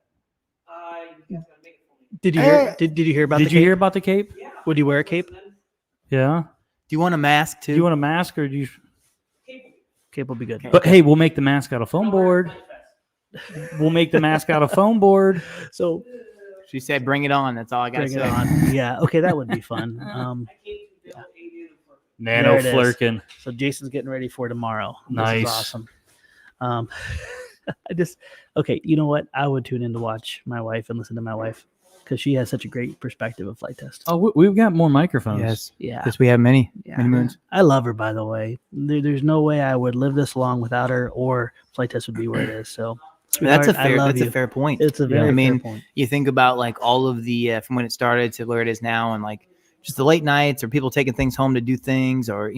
Did you hear? Did you hear about?
Did you hear about the cape?
Would you wear a cape?
Yeah.
Do you want a mask too?
Do you want a mask or do you?
Cape will be good.
But hey, we'll make the mask out of foam board. We'll make the mask out of foam board.
So
She said, "Bring it on." That's all I got to
bring
say.
it on. Yeah. Okay, that would be fun.
Nano
There it is.
Flurkin.
So Jason's getting ready for tomorrow.
Nice.
This is awesome. Okay. You know what? I would tune in to watch my wife and listen to my wife because she has such a great perspective of flight test.
Oh, we've got more microphones.
Yes,
Yeah.
because we have many moons.
I love her, by the way. There's no way I would live this long without her, or flight test would be where it is. So
That's a
sweetheart, I
fair.
love
That's
you.
a fair point.
It's a very
I mean,
fair point.
you think about like all of the from when it started to where it is now, and like just the late nights or people taking things home to do things, or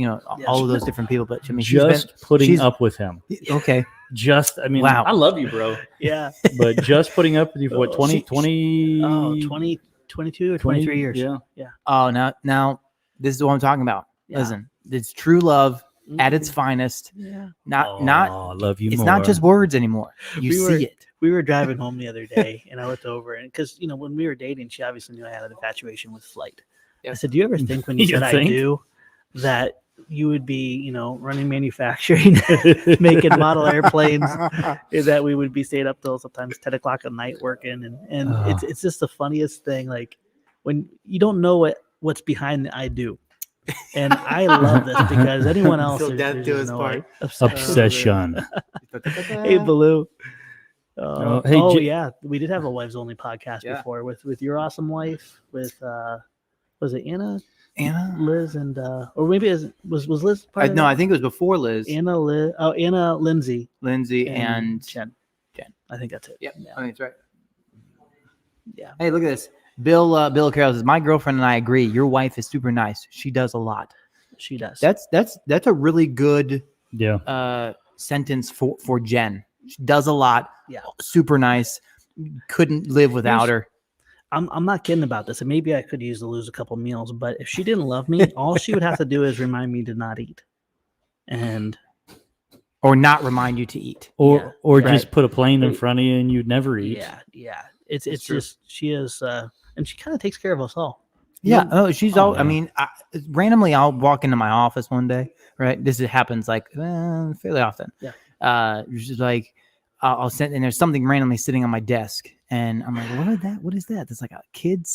all of those different people. But I mean,
Just putting up with him.
Okay.
Wow. I love you, bro.
Yeah.
But just putting up with you for what, 20,
22 or 23 years.
Yeah.
Oh, now this is what I'm talking about.
Yeah.
Listen, it's true love at its finest.
Yeah.
Not
I love you
it's
more.
not just words anymore. You see it.
We were driving home the other day, and I looked over, and because when we were dating, she obviously knew I had an infatuation with flight.
Yep.
I said, "Do you ever think when you
You
said I
think?
do, that you would be, running manufacturing, making model airplanes, and that we would be staying up till sometimes 10 o'clock at night working, and it's just the funniest thing, like when you don't know what's behind the I do." And I love this because anyone else,
Till death do us part.
Obsession.
Hey, Baloo.
Hey,
Yeah, we did have a wives only podcast before with your awesome wife, with was it Anna, Liz, and or maybe it was Liz part of
No,
that?
I think it was before Liz.
Anna, Lindsay,
Lindsay, and
Jen. I think that's it.
Yep,
Yeah.
I think that's right.
Yeah.
Hey, look at this. Bill Carroll says, "My girlfriend and I agree. Your wife is super nice. She does a lot."
She does.
That's a really good
Yeah.
sentence for Jen. She does a lot.
Yeah.
Super nice. Couldn't live without her.
I'm not kidding about this, and maybe I could use to lose a couple meals, but if she didn't love me, all she would have to do is remind me to not eat, and
Or not remind you to eat.
Or
right.
just put a plane in front of you and you'd never eat.
yeah. It's just she is, and she kind of takes care of us all.
Yeah. Oh, she's all.
yeah.
I mean, randomly, I'll walk into my office one day. Right. This happens like fairly often.
Yeah.
Just like I'll send, and there's something randomly sitting on my desk, and I'm like, what is that? That's like a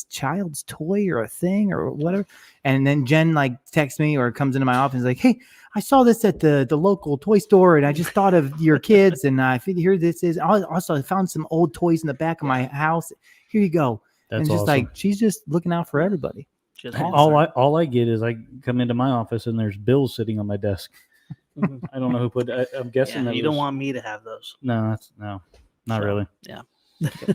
child's toy or a thing or whatever. And then Jen like texts me or comes into my office and is like, "Hey, I saw this at the local toy store, and I just thought of your kids, and I figured here this is. Also, I found some old toys in the back of my house. Here you go."
That's
and just
awesome.
like she's just looking out for everybody.
Just
all I get is I come into my office and there's bills sitting on my desk.
Mhm.
I don't know who put. I'm guessing
Yeah,
that
you
was,
don't want me to have those.
No, not
So,
really.
Yeah.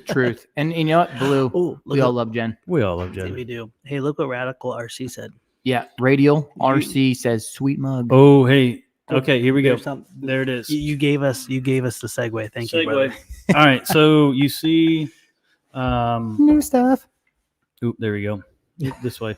Truth. And you know what, Blue?
Oh,
We all love Jen.
We all love
Yeah,
Jen.
we do. Hey, look what Radical RC said.
Yeah. Radial RC says sweet mug.
Oh, hey. Okay, here we go.
There's some-
There it is.
You gave us the segue. Thank you, brother.
All right, so you see,
New stuff.
oop, there we go. This way.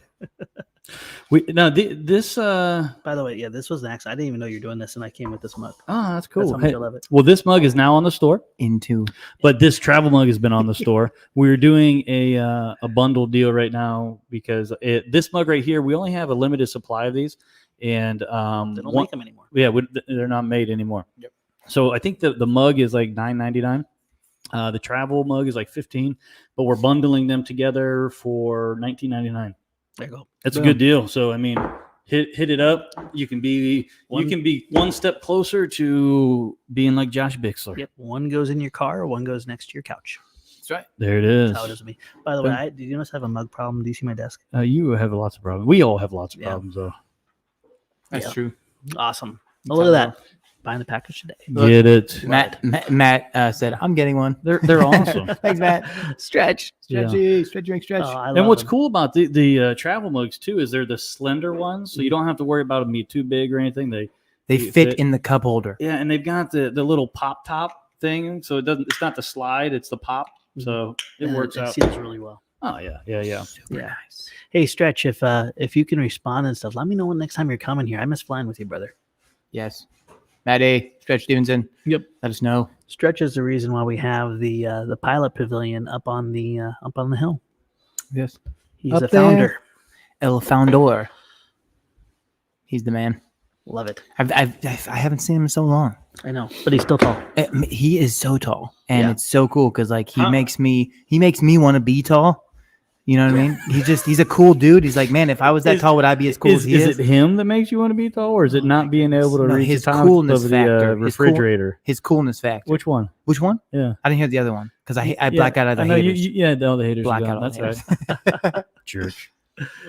This
By the way, yeah, this was an accident. I didn't even know you're doing this, and I came with this mug.
oh, that's cool.
That's how much
Hey,
I love it.
well, this mug is now on the store,
Into
but this travel mug has been on the store. We're doing a bundle deal right now because this mug right here, we only have a limited supply of these, and
They don't make them anymore.
yeah, they're not made anymore.
Yep.
So I think the mug is like $9.99. The travel mug is like $15, but we're bundling them together for $19.99.
There you go.
That's a good deal. So I mean, hit it up. You can be one step closer to being like Josh Bixler.
Yep. One goes in your car, one goes next to your couch.
that's right.
There it is.
That's how it is with me. By the way, did you notice I have a mug problem? Do you see my desk?
You have lots of problems. We all have lots of
Yeah.
problems, though.
That's
Yeah.
true.
Awesome. Oh, look at that. Buying the package today.
Get it.
Matt said, "I'm getting one."
They're awesome.
Thanks, Matt. Stretch,
Yeah.
stretch, drink, stretch.
Oh, I
And
love
what's
them.
cool about the travel mugs too is they're the slender ones, so you don't have to worry about them being too big or anything.
They
You
fit
fit.
in the cup holder.
Yeah, and they've got the little pop top thing, so it's not the slide, it's the pop, so it
Yeah,
works out.
seals really well.
Oh yeah.
Yeah.
Nice.
Hey, Stretch, if you can respond and stuff, let me know when next time you're coming here. I miss flying with you, brother.
Yes. Matt A. Stretch Stevenson.
Yep.
Let us know.
Stretch is the reason why we have the pilot pavilion up on the hill.
Yes.
He's
Up
a founder.
there. El Foundor. He's the man.
Love it.
I haven't seen him in so long.
I know, but he's still tall.
He is so tall, and
Yeah.
it's so cool because like he
Huh.
makes me want to be tall. You know what I mean? He's a cool dude. He's like, man, if I was that tall, would I be as cool as he is?
Is it him that makes you want to be tall, or is it not being able to
No,
reach
his
the top
coolness
of
factor.
the
His cool-
refrigerator?
His coolness factor.
Which one?
Which one?
Yeah,
I didn't hear the other one because I black out all the
I know
haters.
all the haters.
Black
are
out all
gone.
the
That's right. Jerk.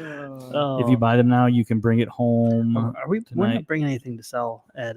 Oh.
If you buy them now, you can bring it home.
Are we? We're
tonight.
not bringing anything to sell at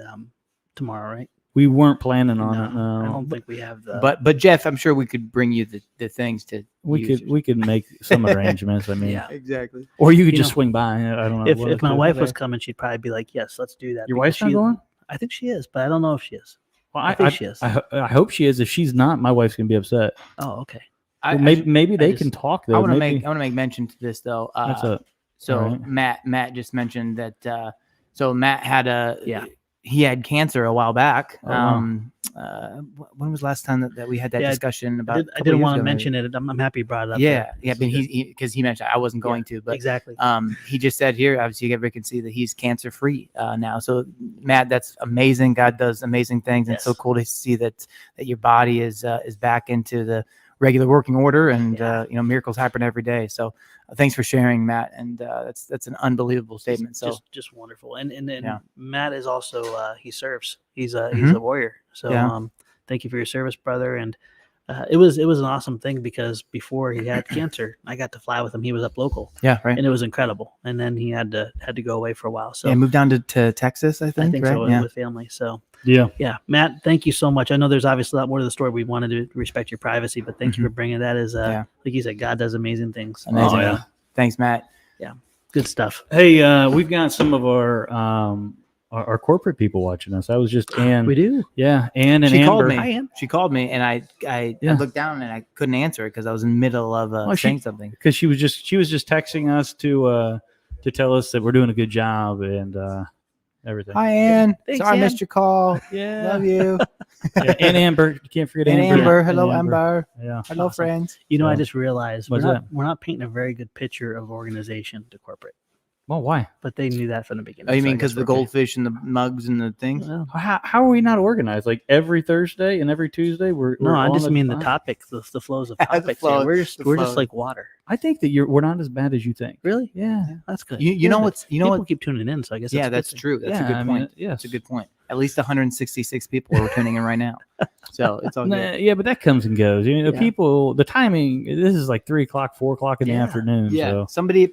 tomorrow, right?
We weren't planning on it.
I
No,
don't think we have the.
But Jeff, I'm sure we could bring you the things to.
we
use.
could make some arrangements. I mean,
yeah.
Exactly.
or you could
You
just
know,
swing by. I don't know.
If my wife was coming, she'd probably be like, "Yes, let's do that."
your
because
wife's not
she-
going.
I think she is, but I don't know if she is.
Well,
I think she is.
I hope she is. If she's not, my wife's gonna be upset.
Oh, okay.
Well, maybe they
just-
can talk
I
though.
want to
Maybe-
make mention to this though.
That's a
So
all right.
Matt just mentioned that. So Matt had
Yeah.
he had cancer a while back.
Oh, wow.
When was the last time that we had that
Yeah,
discussion about?
I didn't want to mention it. I'm happy you brought it up.
Yeah, yeah, but because he mentioned I wasn't going to, but
exactly.
he just said here, obviously, everybody can see that he's cancer free now. So, Matt, that's amazing. God does amazing things, and it's so
Yes.
cool to see that your body is back into the regular working order, and miracles happen every day. So, thanks for sharing, Matt, and that's an unbelievable statement. So,
just wonderful. And
Yeah.
Matt is also he serves. He's a
Mhm.
warrior. So
Yeah.
thank you for your service, brother. And it was an awesome thing because before he had cancer, I got to fly with him. He was up local,
yeah, right.
and it was incredible. And then he had to go away for a while. So
Yeah, moved down to Texas, I think.
I think
right?
so
Yeah.
with family. So
yeah.
yeah, Matt, thank you so much. I know there's obviously a lot more to the story. We wanted to respect your privacy, but thank you for bringing that. As
Yeah.
like you said, God does amazing things.
Amazing.
Oh, yeah.
Thanks, Matt.
Good stuff.
Hey, we've got some of our corporate people watching us. I was just Ann.
We do.
Yeah, Ann and
She
Amber.
called me.
Hi, Ann.
She called me, and I
Yeah.
looked down and I couldn't answer it because I was in the middle of saying something.
because she was just texting us to tell us that we're doing a good job and everything.
Hi, Ann.
Thanks,
Sorry I
Ann.
missed your call.
Yeah.
Love you.
Yeah, and Amber. You can't forget
And
Amber.
Amber.
And
Hello, Amber.
Yeah.
Hello,
Awesome.
friends.
You know, I
So,
just realized we're
what's
not painting a very good picture of organization to corporate,
Well, why?
but they knew that from the beginning.
Oh, you
so I
mean
guess
because the
we're okay.
goldfish and the mugs and the things?
Well,
How are we not organized? Like every Thursday and every Tuesday, we're
no, I
on
just mean the
line?
topics, the flows of
The
topics.
flow-
We're
the
just
flow.
like water.
I think that we're not as bad as you think.
Really?
Yeah.
That's good.
You know
Good.
what's you know
People
what?
keep tuning in, so I guess
Yeah,
a good
that's
thing.
true. That's
Yeah,
a good
I mean,
point.
yes.
That's a good point. At least 166 people are tuning in right now, so it's all
Nah,
good.
yeah, but that comes and goes. You know,
Yeah.
people, the timing. This is like 3:00, 4:00 in the
Yeah.
afternoon.
Yeah,
So.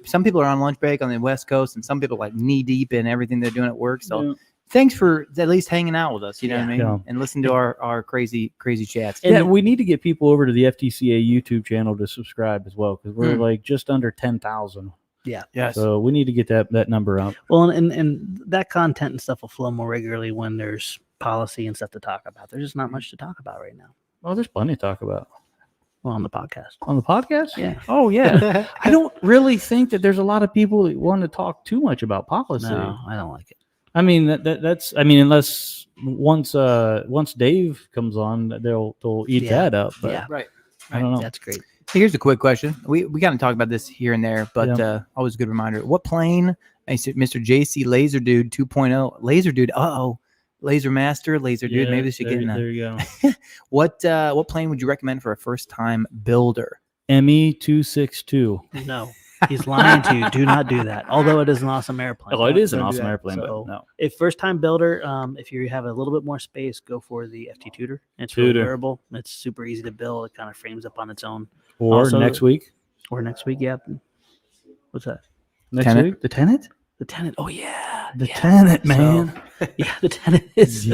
some people are on lunch break on the West Coast, and some people are like knee deep in everything they're doing at work. So
Yeah.
thanks for at least hanging out with us. You know what I mean?
Yeah.
And listen to our crazy chats.
Yeah, we need to get people over to the FTCA YouTube channel to subscribe as well because we're like just under 10,000.
Yes.
So we need to get that number up.
Well, and that content and stuff will flow more regularly when there's policy and stuff to talk about. There's just not much to talk about right now.
Well, there's plenty to talk about.
Well, on the podcast.
On the podcast?
Yeah.
Oh, yeah. I don't really think that there's a lot of people that want to talk too much about policy.
No, I don't like it.
I mean, that's. I mean, unless once Dave comes on, they'll eat that up. But
Yeah.
Right.
I don't know.
That's great.
Here's a quick question. We kind of talk about this here and there, but always a good reminder. What plane, Mr. JC Laser Dude 2.0, Laser Dude, Laser Master, Laser Dude, maybe they should get in that.
There you go.
What plane would you recommend for a first-time builder?
ME-262.
No, he's lying to you. Do not do that. Although it is an awesome airplane.
Oh, it is an
Don't do
awesome
that.
airplane,
So,
but no.
if first-time builder, if you have a little bit more space, go for the FT Tutor. It's really
Tutor.
durable. It's super easy to build. It kind of frames up on its own.
Or
Also-
next week.
Or next week, yeah. What's that?
Next
Tenant?
week, the Tenant.
The Tenant. Oh yeah,
The Tenant, man.
yeah. The Tenant is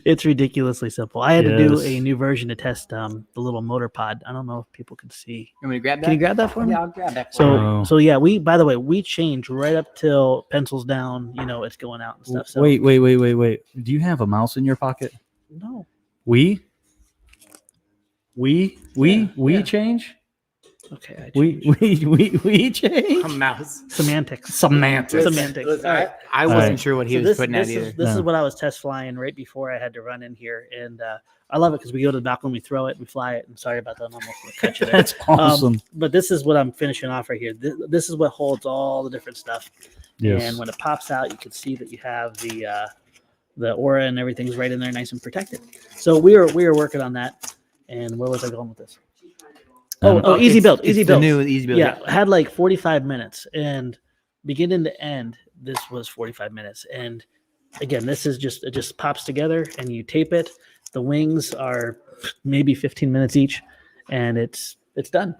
it's ridiculously simple. I had to do
Yes.
a new version to test the little motor pod. I don't know if people can see.
You want me to grab that?
Can you grab that for me?
Yeah, I'll grab that.
So yeah, by the way, we change right up till pencils down. It's going out and stuff. So
Wait. Do you have a mouse in your pocket?
no.
We
Yeah.
change.
Okay. I
We change.
A mouse.
semantics.
Semantics.
Semantics.
Listen,
All right.
I wasn't
right.
sure what he
So
was putting at
this
either.
is, this is
No.
what I was test flying right before I had to run in here, and I love it because we go to the balcony, we throw it, we fly it. And sorry about that, I'm almost gonna cut you there.
That's awesome.
But this is what I'm finishing off right here. This is what holds all the different stuff.
Yes.
And when it pops out, you can see that you have the aura and everything's right in there, nice and protected. So we are working on that. And where was I going with this? Easy build.
It's the new easy build.
Yeah, I had like 45 minutes, and beginning to end, this was 45 minutes. And again, this is it just pops together, and you tape it. The wings are maybe 15 minutes each, and it's done.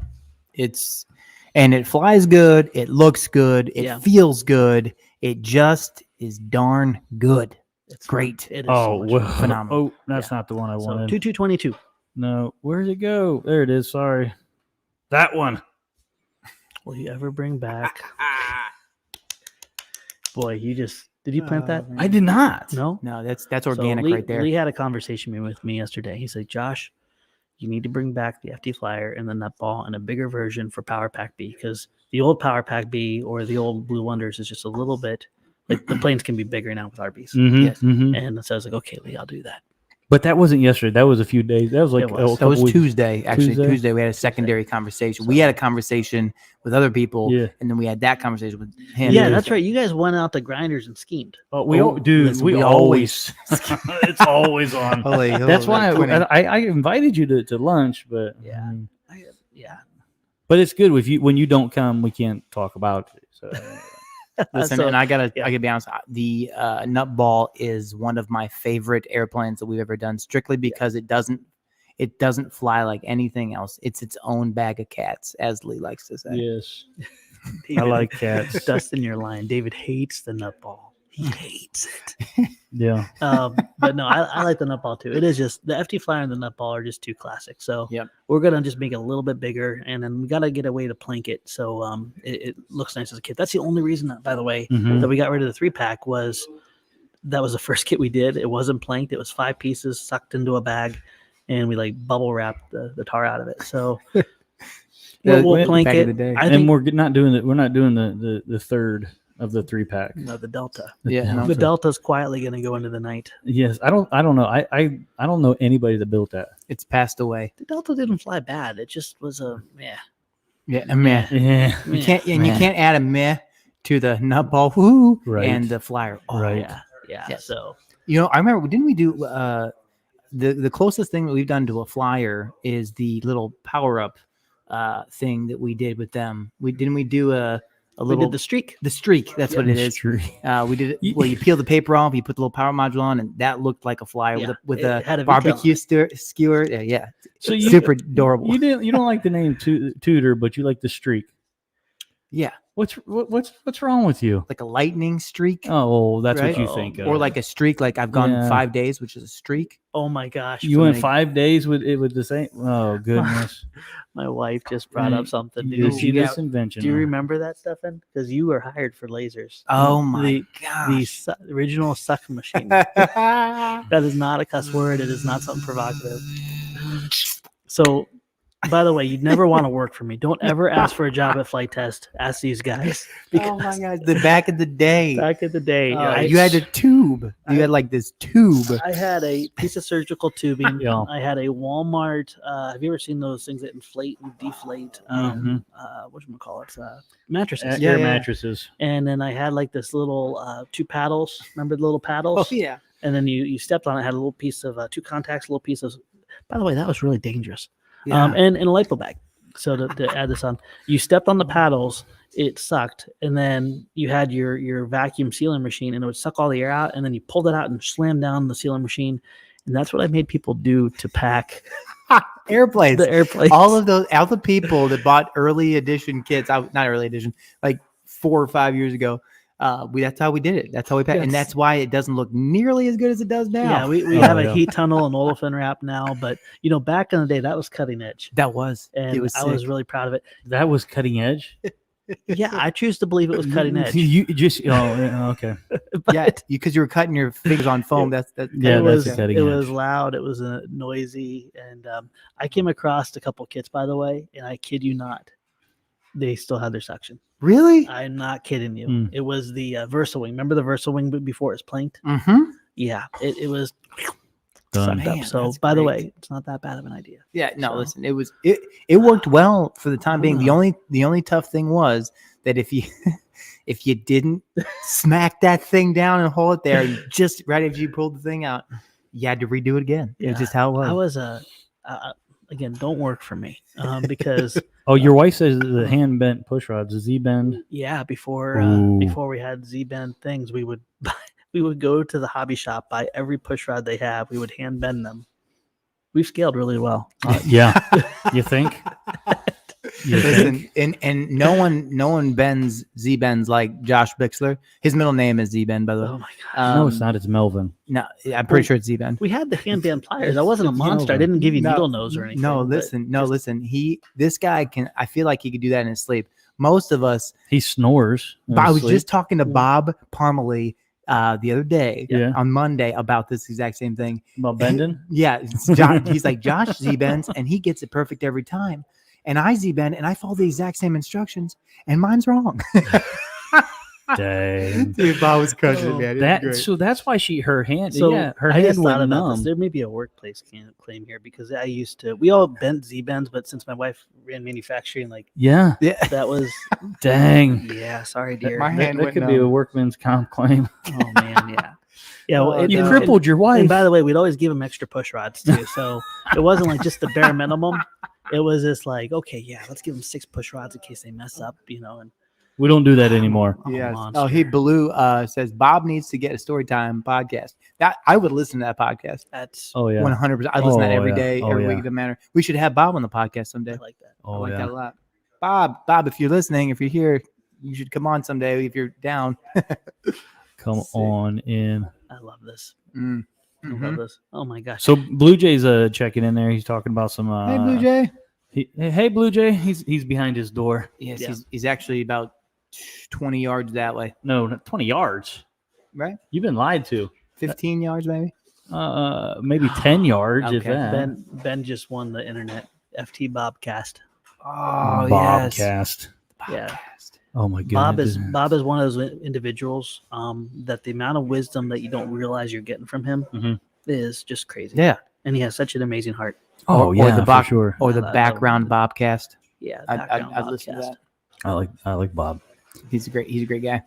And it flies good. It looks good. It
Yeah.
feels good. It just is darn good.
It's
Great.
It is so much fun.
Phenomenal.
Oh, that's not the one I
So
wanted.
2222.
No, where did it go? There it is. Sorry, that one.
Will you ever bring back? Boy, did you plant that?
I did not.
No.
No, that's
So
organic
Lee,
right there.
Lee had a conversation with me yesterday. He said, "Josh, you need to bring back the FT Flyer and the nut ball and a bigger version for Power Pack B, because the old Power Pack B or the old Blue Wonders is just a little bit like the planes can be bigger now with RBs."
Mhm,
Yes.
mhm.
And so I was like, "Okay, Lee, I'll do that."
But that wasn't yesterday. That was a few days. That was like
It was.
a
That was
couple weeks.
Tuesday. Actually,
Tuesday?
Tuesday we had a secondary conversation. We had a conversation with other people,
Yeah.
and then we had that conversation with him.
Yeah, that's right. You guys went out to grinders and schemed.
Oh, we
listen,
we
we
always. It's always on.
Holy,
That's why I invited you to lunch, but
Yeah. Yeah.
but it's good when you don't come, we can't talk about it. So
Listen,
So,
and I gotta
yeah.
be honest. The nut ball is one of my favorite airplanes that we've ever done, strictly because it doesn't fly like anything else. It's its own bag of cats, as Lee likes to say.
yes, I
David,
like cats.
Dustin, you're lying. David hates the nut ball. He hates it.
Yeah,
But no, I like the nut ball too. It is just the FT Flyer and the nut ball are just too classic. So
Yep.
we're gonna just make it a little bit bigger, and then we gotta get a way to plank it so it looks nice as a kit. That's the only reason, by the way,
Mhm.
that we got rid of the 3-pack was that was the first kit we did. It wasn't planked. It was 5 pieces sucked into a bag, and we like bubble wrapped the tar out of it. So we'll plank
back in
it.
the day.
I
and
think
we're not doing it. We're not doing the third of the 3-pack.
no, the Delta.
Yeah, no.
The Delta's quietly gonna go into the night.
Yes, I don't know. I don't know anybody that built that.
It's passed away.
The Delta didn't fly bad. It just was
Yeah, a meh.
Yeah,
You can't add a meh to the nut ball woo
Right.
and the flyer. Oh,
Right.
yeah.
Yes.
So
I remember, didn't we do the closest thing that we've done to a flyer is the little power up thing that we did with them. We do a
we
little
did the streak.
the streak. That's what it is.
True.
We did it. Well, you peel the paper off, you put the little power module on, and that looked like a flyer
Yeah,
with
it had
a
a
barbecue skewer. Yeah.
So you
Super adorable.
You don't like the name Tudor, but you like the streak.
Yeah,
What's wrong with you?
like a lightning streak.
Oh, that's
Right?
what you think of.
Or like a streak, like I've gone
Yeah.
5 days, which is a streak.
Oh my gosh!
you
so
went
many-
5 days with it with the same. Oh goodness!
My wife just brought up something.
You
Dude.
see this invention?
Do you
huh?
remember that, Stefan? Because you were hired for lasers.
Oh my
the
gosh.
original suck machine. That is not a cuss word. It is not something provocative. So By the way, you'd never want to work for me. Don't ever ask for a job at Flight Test. Ask these guys.
Oh my God! The back in the day,
Back in the day,
you had a tube. You had like this tube.
I had a piece of surgical tubing.
Yeah.
I had a Walmart. Have you ever seen those things that inflate and deflate? Whatchamacallit? Mattresses.
Air mattresses.
And then I had like this little 2 paddles. Remember the little paddles?
Oh yeah.
And then you stepped on it. Had a little piece of 2 contacts, a little piece of. By the way, that was really dangerous.
Yeah.
And a lipo bag. So to add this on, you stepped on the paddles, it sucked, and then you had your vacuum sealing machine, and it would suck all the air out, and then you pulled it out and slammed down the sealing machine, and that's what I made people do to pack
Airplanes.
the airplanes.
All the people that bought early edition kits, not early edition, like 4 or 5 years ago. That's how we did it. That's how we packed, and that's why it doesn't look nearly as good as it does now.
Yeah, we have a heat tunnel and olefin wrap now, but back in the day, that was cutting edge.
That was,
And
it was.
I was really proud of it.
That was cutting edge.
Yeah, I choose to believe it was cutting edge.
You just okay.
Yeah, because you were cutting your fingers on foam. That's
Yeah,
it was
that's cutting
it
edge.
was loud. It was noisy, and I came across a couple kits, by the way, and I kid you not, they still had their suction.
Really.
I'm not kidding you.
Mm.
It was the VersaWing. Remember the VersaWing before it was planked?
Mm-hmm.
Yeah, it was
Done.
sucked up.
Man,
So
that's
by the
great.
way, it's not that bad of an idea.
Yeah. No,
So-
listen. It worked well for the time being. The only tough thing was that if you didn't smack that thing down and hold it there, just right after you pulled the thing out, you had to redo it again. It was
Yeah.
just how it was.
I was again, don't work for me because
Oh, your wife says the hand bent push rods, the Z bend.
before
Ooh.
we had Z bend things, we would go to the hobby shop, buy every push rod they have. We would hand bend them. We've scaled really well.
Yeah, you think? You think?
Listen, and no one bends Z bends like Josh Bixler. His middle name is Z Bend, by the way.
Oh my god!
No, it's not. It's Melvin.
No, I'm pretty sure it's Z Bend.
We had the hand band pliers. I wasn't a
It's
monster. I
Melvin.
didn't give you
No,
needle nose or anything.
No,
but
listen.
just-
This guy can. I feel like he could do that in his sleep. Most of us.
He snores. in
I
his
was
sleep.
just talking to Bob Parmalee the other day on Monday about this exact same thing.
about bending.
Yeah, it's Josh, he's like Josh Z bends and he gets it perfect every time. And I Z bend and I follow the exact same instructions and mine's wrong.
Dang.
Dude, Bob was crushing
Oh,
it, man.
That's why her hand.
So
her
I just
hand
thought
went
about this.
numb.
There may be a workplace claim here because I used to. We all bent Z bends, but since my wife ran manufacturing, like
Yeah.
Yeah.
that was.
Dang.
Yeah, sorry, dear.
My hand
That
went
could be a
numb.
workman's comp claim.
Oh man, yeah. Yeah, well,
Oh,
You
no.
crippled your wife.
And by the way, we'd always give them extra push rods too. So it wasn't like just the bare minimum. It was just like, okay, yeah, let's give them 6 push rods in case they mess up, And
We don't do that anymore.
Yes.
monster.
Oh, Baloo says Bob needs to get a Storytime podcast. That I would listen to that podcast.
that's
Oh yeah.
100%. I listen to that
Oh,
every
yeah.
day,
Oh,
every
yeah.
week. It doesn't matter. We should have Bob on the podcast someday.
I like that.
I
Oh
like
yeah.
that a lot. Bob, if you're listening, if you're here, you should come on someday if you're down.
Come
Sick.
on in.
I love this.
Mm.
I
Mhm.
love this. Oh my gosh.
So Blue Jay's checking in there. He's talking about some.
Hey, Blue Jay.
Hey Blue Jay. He's behind his door.
Yes,
Yeah.
he's actually about 20 yards that way,
No, not 20 yards.
right?
You've been lied to.
15 yards, maybe.
Maybe 10 yards if
Okay.
that.
Ben just won the internet FT Bobcast.
Oh,
Bobcast.
Yeah.
Oh my goodness.
Bob is one of those individuals that the amount of wisdom that you don't realize you're getting from him
Mhm.
is just crazy.
Yeah.
And he has such an amazing heart.
Oh
or
yeah,
the
for sure.
Or the
I love
background
it.
Bobcast.
Yeah.
I'd listen to that.
I like Bob.
He's a great guy.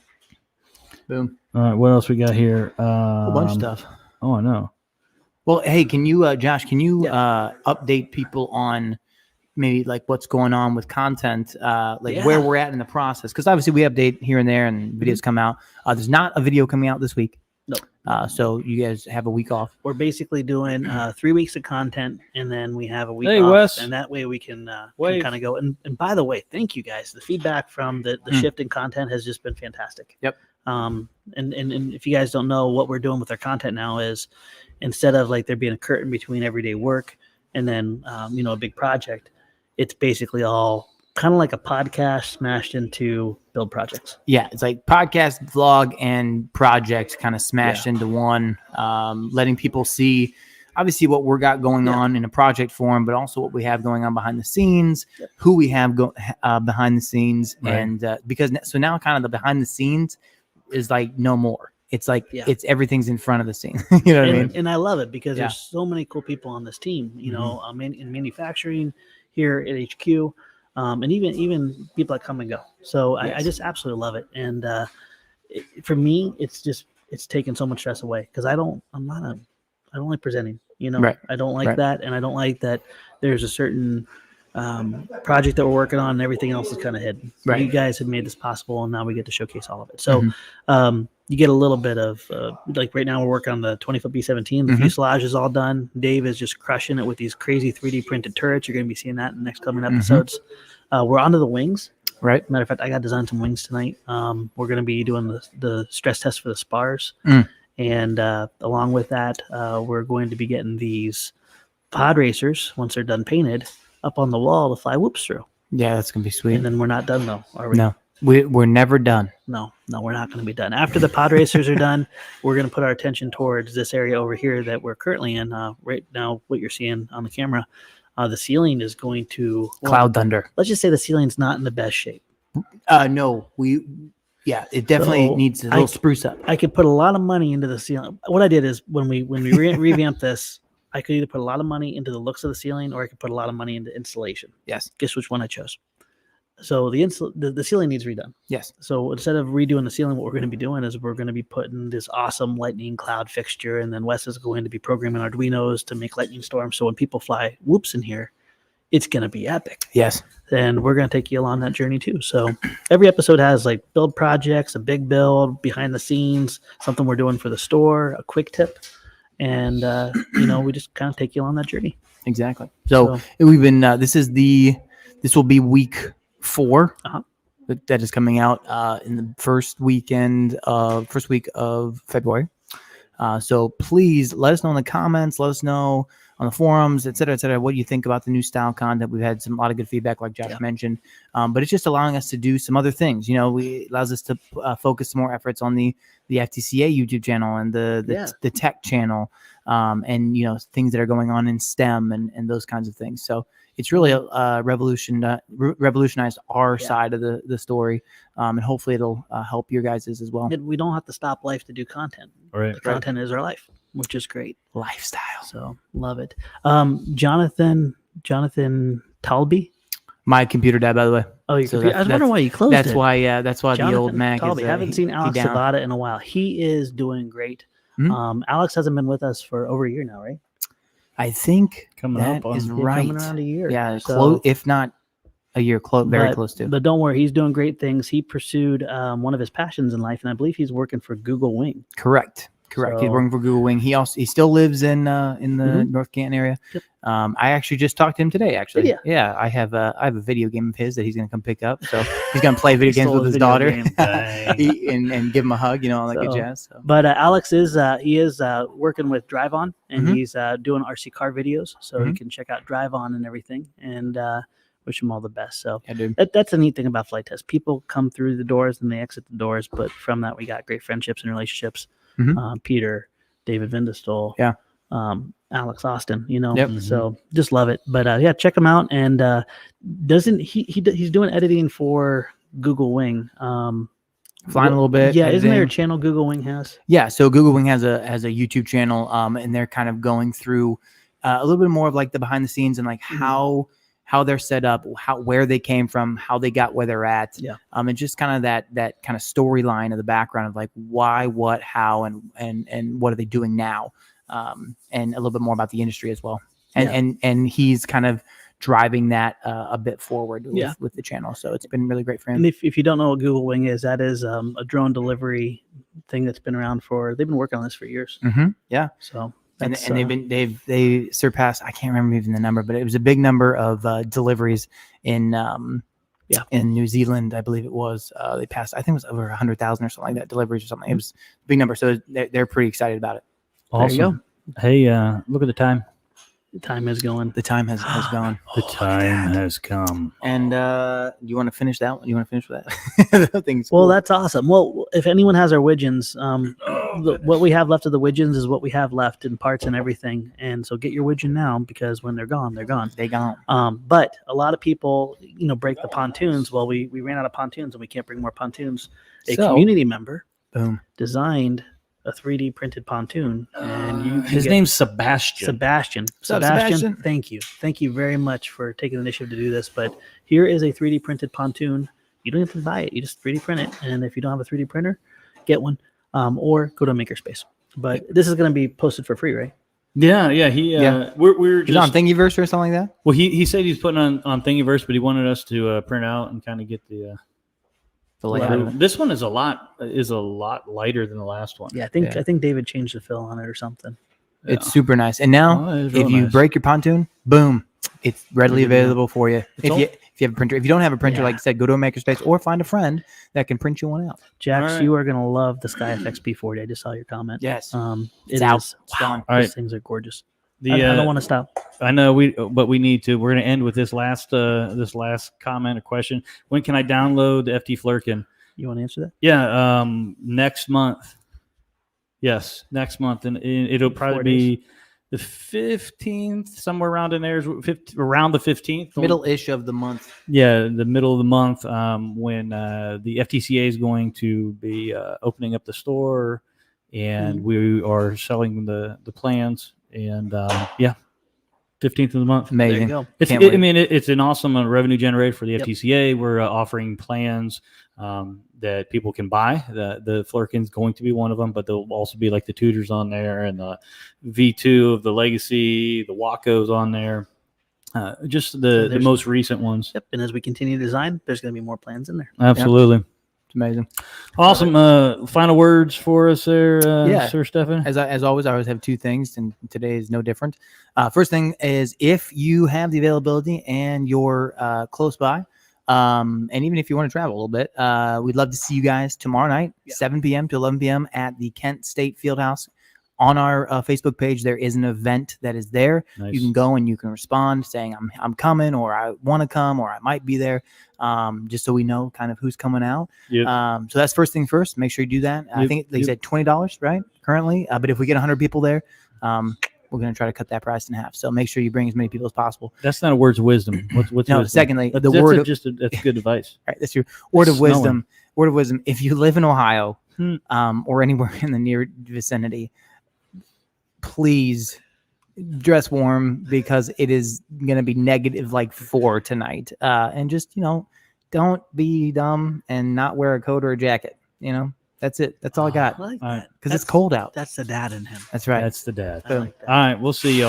Boom.
All right, what else we got here?
A bunch of stuff.
Oh, I know.
Well, hey, can you, Josh,
Yeah.
update people on maybe like what's going on with content, like
Yeah.
where we're at in the process? Because obviously we update here and there and videos come out. There's not a video coming out this week.
No.
So you guys have a week off.
We're basically doing 3 weeks of content, and then we have a week
Hey,
off,
Wes.
and that way we can
Wave.
kind of go. And by the way, thank you guys. The feedback from the shift in content has just been fantastic.
Yep.
And if you guys don't know, what we're doing with our content now is instead of like there being a curtain between everyday work and then a big project, it's basically all kind of like a podcast smashed into build projects.
Yeah, it's like podcast, vlog, and project kind of smashed into one, letting people see obviously what we're got going on in a project form, but also what we have going on behind the scenes, who we have behind the scenes, and because so now kind of the behind the scenes is like no more. It's like it's everything's in front of the scene. You know what I mean?
And I love it because there's so many cool people on this team. You know, in manufacturing here at HQ, and even people that come and go. So I just absolutely love it. And for me, it's taken so much stress away because I don't like presenting. You know, I don't like that, and I don't like that. There's a certain project that we're working on, and everything else is kind of hidden. Right. You guys have made this possible, and now we get to showcase all of it. So you get a little bit of like right now we're working on the 20-foot B-17. The fuselage is all done. Dave is just crushing it with these crazy 3D printed turrets. You're going to be seeing that in the next coming episodes. We're onto the wings. Right. Matter of fact, I got designed some wings tonight. We're going to be doing the stress test for the spars. And along with that, we're going to be getting these pod racers, once they're done painted, up on the wall to fly whoops through.
Yeah, that's going to be sweet.
And then we're not done, though, are we?
No, we're never done.
No, we're not going to be done. After the pod racers are done, we're going to put our attention towards this area over here that we're currently in. Right now, what you're seeing on the camera, the ceiling is going to...
Cloud thunder.
Let's just say the ceiling's not in the best shape.
No, it definitely needs a little spruce up.
I could put a lot of money into the ceiling. What I did is when we revamped this, I could either put a lot of money into the looks of the ceiling or I could put a lot of money into installation.
Yes.
Guess which one I chose? So the ceiling needs redone.
Yes.
So instead of redoing the ceiling, what we're going to be doing is we're going to be putting this awesome lightning cloud fixture, and then Wes is going to be programming Arduinos to make lightning storms. So when people fly whoops in here, it's going to be epic.
Yes.
And we're going to take you along that journey too. So every episode has like build projects, a big build, behind the scenes, something we're doing for the store, a quick tip. And, we just kind of take you on that journey.
Exactly. So we've been, this will be week 4 that is coming out in the first week of February. So please let us know in the comments, let us know on the forums, et cetera, what you think about the new style content. We've had a lot of good feedback, like Josh mentioned, but it's just allowing us to do some other things. It allows us to focus more efforts on the FTCA YouTube channel and the tech channel, and things that are going on in STEM and those kinds of things. So it's really revolutionized our side of the story, and hopefully it'll help your guys' as well.
We don't have to stop life to do content.
Right.
The content is our life, which is great.
Lifestyle.
So love it. Jonathan Talby.
My computer died, by the way.
Oh, I was wondering why you closed it.
That's why Jonathan the old Mac
Talby.
is.
Haven't seen Alex Zavada in a while. He is doing great. Alex hasn't been with us for over a year now, right?
I think
coming
that
up
is right.
Coming around a year.
Yeah, close, if not a year, very close to.
But don't worry, he's doing great things. He pursued one of his passions in life, and I believe he's working for Google Wing.
Correct. He's working for Google Wing. He still lives in the North Canton area. Yep. I actually just talked to him today. Actually, yeah. I have a video game of his that he's going to come pick up. So he's going to play video games with his daughter and give him a hug. All that good jazz. So.
But Alex is working with Drive On, and he's doing RC car videos. So you can check out Drive On and everything. And wish him all the best. So that's the neat thing about Flight Test. People come through the doors and they exit the doors, but from that we got great friendships and relationships. Peter, David Vindestol, Alex Austin, so just love it. But check him out. And he's doing editing for Google Wing,
flying a little bit.
Yeah, isn't there a channel Google Wing has?
Yeah, so Google Wing has a YouTube channel, and they're kind of going through a little bit more of like the behind the scenes and like how they're set up, where they came from, how they got where they're at, and just kind of that kind of storyline of the background of like why, what, how, and what are they doing now, and a little bit more about the industry as well. And he's kind of driving that a bit forward with the channel. So it's been really great for him.
And if you don't know what Google Wing is, that is a drone delivery thing that's been around they've been working on this for years.
Yeah.
So.
And they surpassed, I can't remember even the number, but it was a big number of deliveries in New Zealand, I believe it was. They passed, I think it was over 100,000 or something like that, deliveries or something. It was a big number, so they're pretty excited about it.
Awesome. There you go. Hey, look at the time.
The time is going.
The time has gone.
The time has come.
And you want to finish that one? You want to finish with that?
Well, that's awesome. Well, if anyone has our widgeons, what we have left of the widgeons is what we have left in parts and everything. And so get your widgeon now, because when they're gone, they're gone.
They gone.
But a lot of people, break the pontoons. Well, we ran out of pontoons and we can't bring more pontoons. A
So-
community member
Boom.
designed a 3D printed pontoon, and you can
His
get-
name's Sebastian.
Sebastian.
What's up, Sebastian?
Thank you very much for taking the initiative to do this. But here is a 3D printed pontoon. You don't have to buy it. You just 3D print it. And if you don't have a 3D printer, get one, or go to a makerspace. But this is going to be posted for free, right?
Yeah.
Yeah.
We're
Is it on
just
Thingiverse or something like that?
well. He said he's putting on Thingiverse, but he wanted us to print out and kind of get the.
The layout of it.
This one is a lot lighter than the last one.
Yeah, I think
Yeah.
I think David changed the fill on it or something.
It's super nice. And now,
Oh, it is
if
real
you
nice.
break your pontoon, boom, it's readily
Good to know.
available for you. If
all-
you have a printer, if you don't have a printer,
Yeah.
like you said, go to a makerspace or find a friend that can print you one out.
Jax,
All right.
you are going to love the SkyFX P40. I just saw your comment.
Yes.
It's
out.
Is,
It's
wow,
gone.
All
these
right.
things are gorgeous.
The,
I don't want to stop.
I know but we need to. We're going to end with this last comment or question. When can I download the FT Flurkin?
You want to answer that?
Yeah, next month. Yes, next month, and it'll probably
4
be the 15th, somewhere around in there, around the 15th,
Middle-ish of the month.
Yeah, the middle of the month, when the FTCA is going to be opening up the store, and we are selling the plans, and 15th of the month.
There you
Amazing.
go.
It's,
Can't
I
wait.
mean, it's an awesome revenue generator for the
Yep.
FTCA. We're offering plans that people can buy. The Flurkin's going to be one of them, but there'll also be like the Tudors on there, and the V2 of the Legacy, the Wacos on there. Just the
there's-
most recent ones.
Yep. And as we continue to design, there's going to be more plans in there.
Absolutely.
It's amazing.
Awesome. Final words for us there,
Yeah.
Sir Stefan?
As always, I always have two things, and today is no different. First thing is, if you have the availability and you're close by, and even if you want to travel a little bit, we'd love to see you guys tomorrow night,
Yeah.
7 p.m. to 11 p.m. at the Kent State Fieldhouse. On our Facebook page, there is an event that is there.
Nice.
You can go and you can respond saying, I'm coming, or I want to come, or I might be there, just so we know kind of who's coming out.
Yep.
So that's first thing first. Make sure you do that. I
Yep,
think they
yep.
said $20, right? Currently. But if we get 100 people there, we're going to try to cut that price in half. So make sure you bring as many people as possible.
That's not a words of wisdom. What's
No,
wisdom?
secondly,
That's,
the
that's
word
a-
of,
just a, that's good advice.
right, that's your word of
Snowing.
wisdom. Word of wisdom. If you live in Ohio,
Hmm.
or anywhere in the near vicinity, please dress warm, because it is going to be negative like 4 tonight. And just, don't be dumb and not wear a coat or a jacket. That's it. That's all I got.
I like
All right.
that.
Because it's cold out.
That's the dad in him.
That's right.
That's the dad.
I like that.
All right. We'll see you.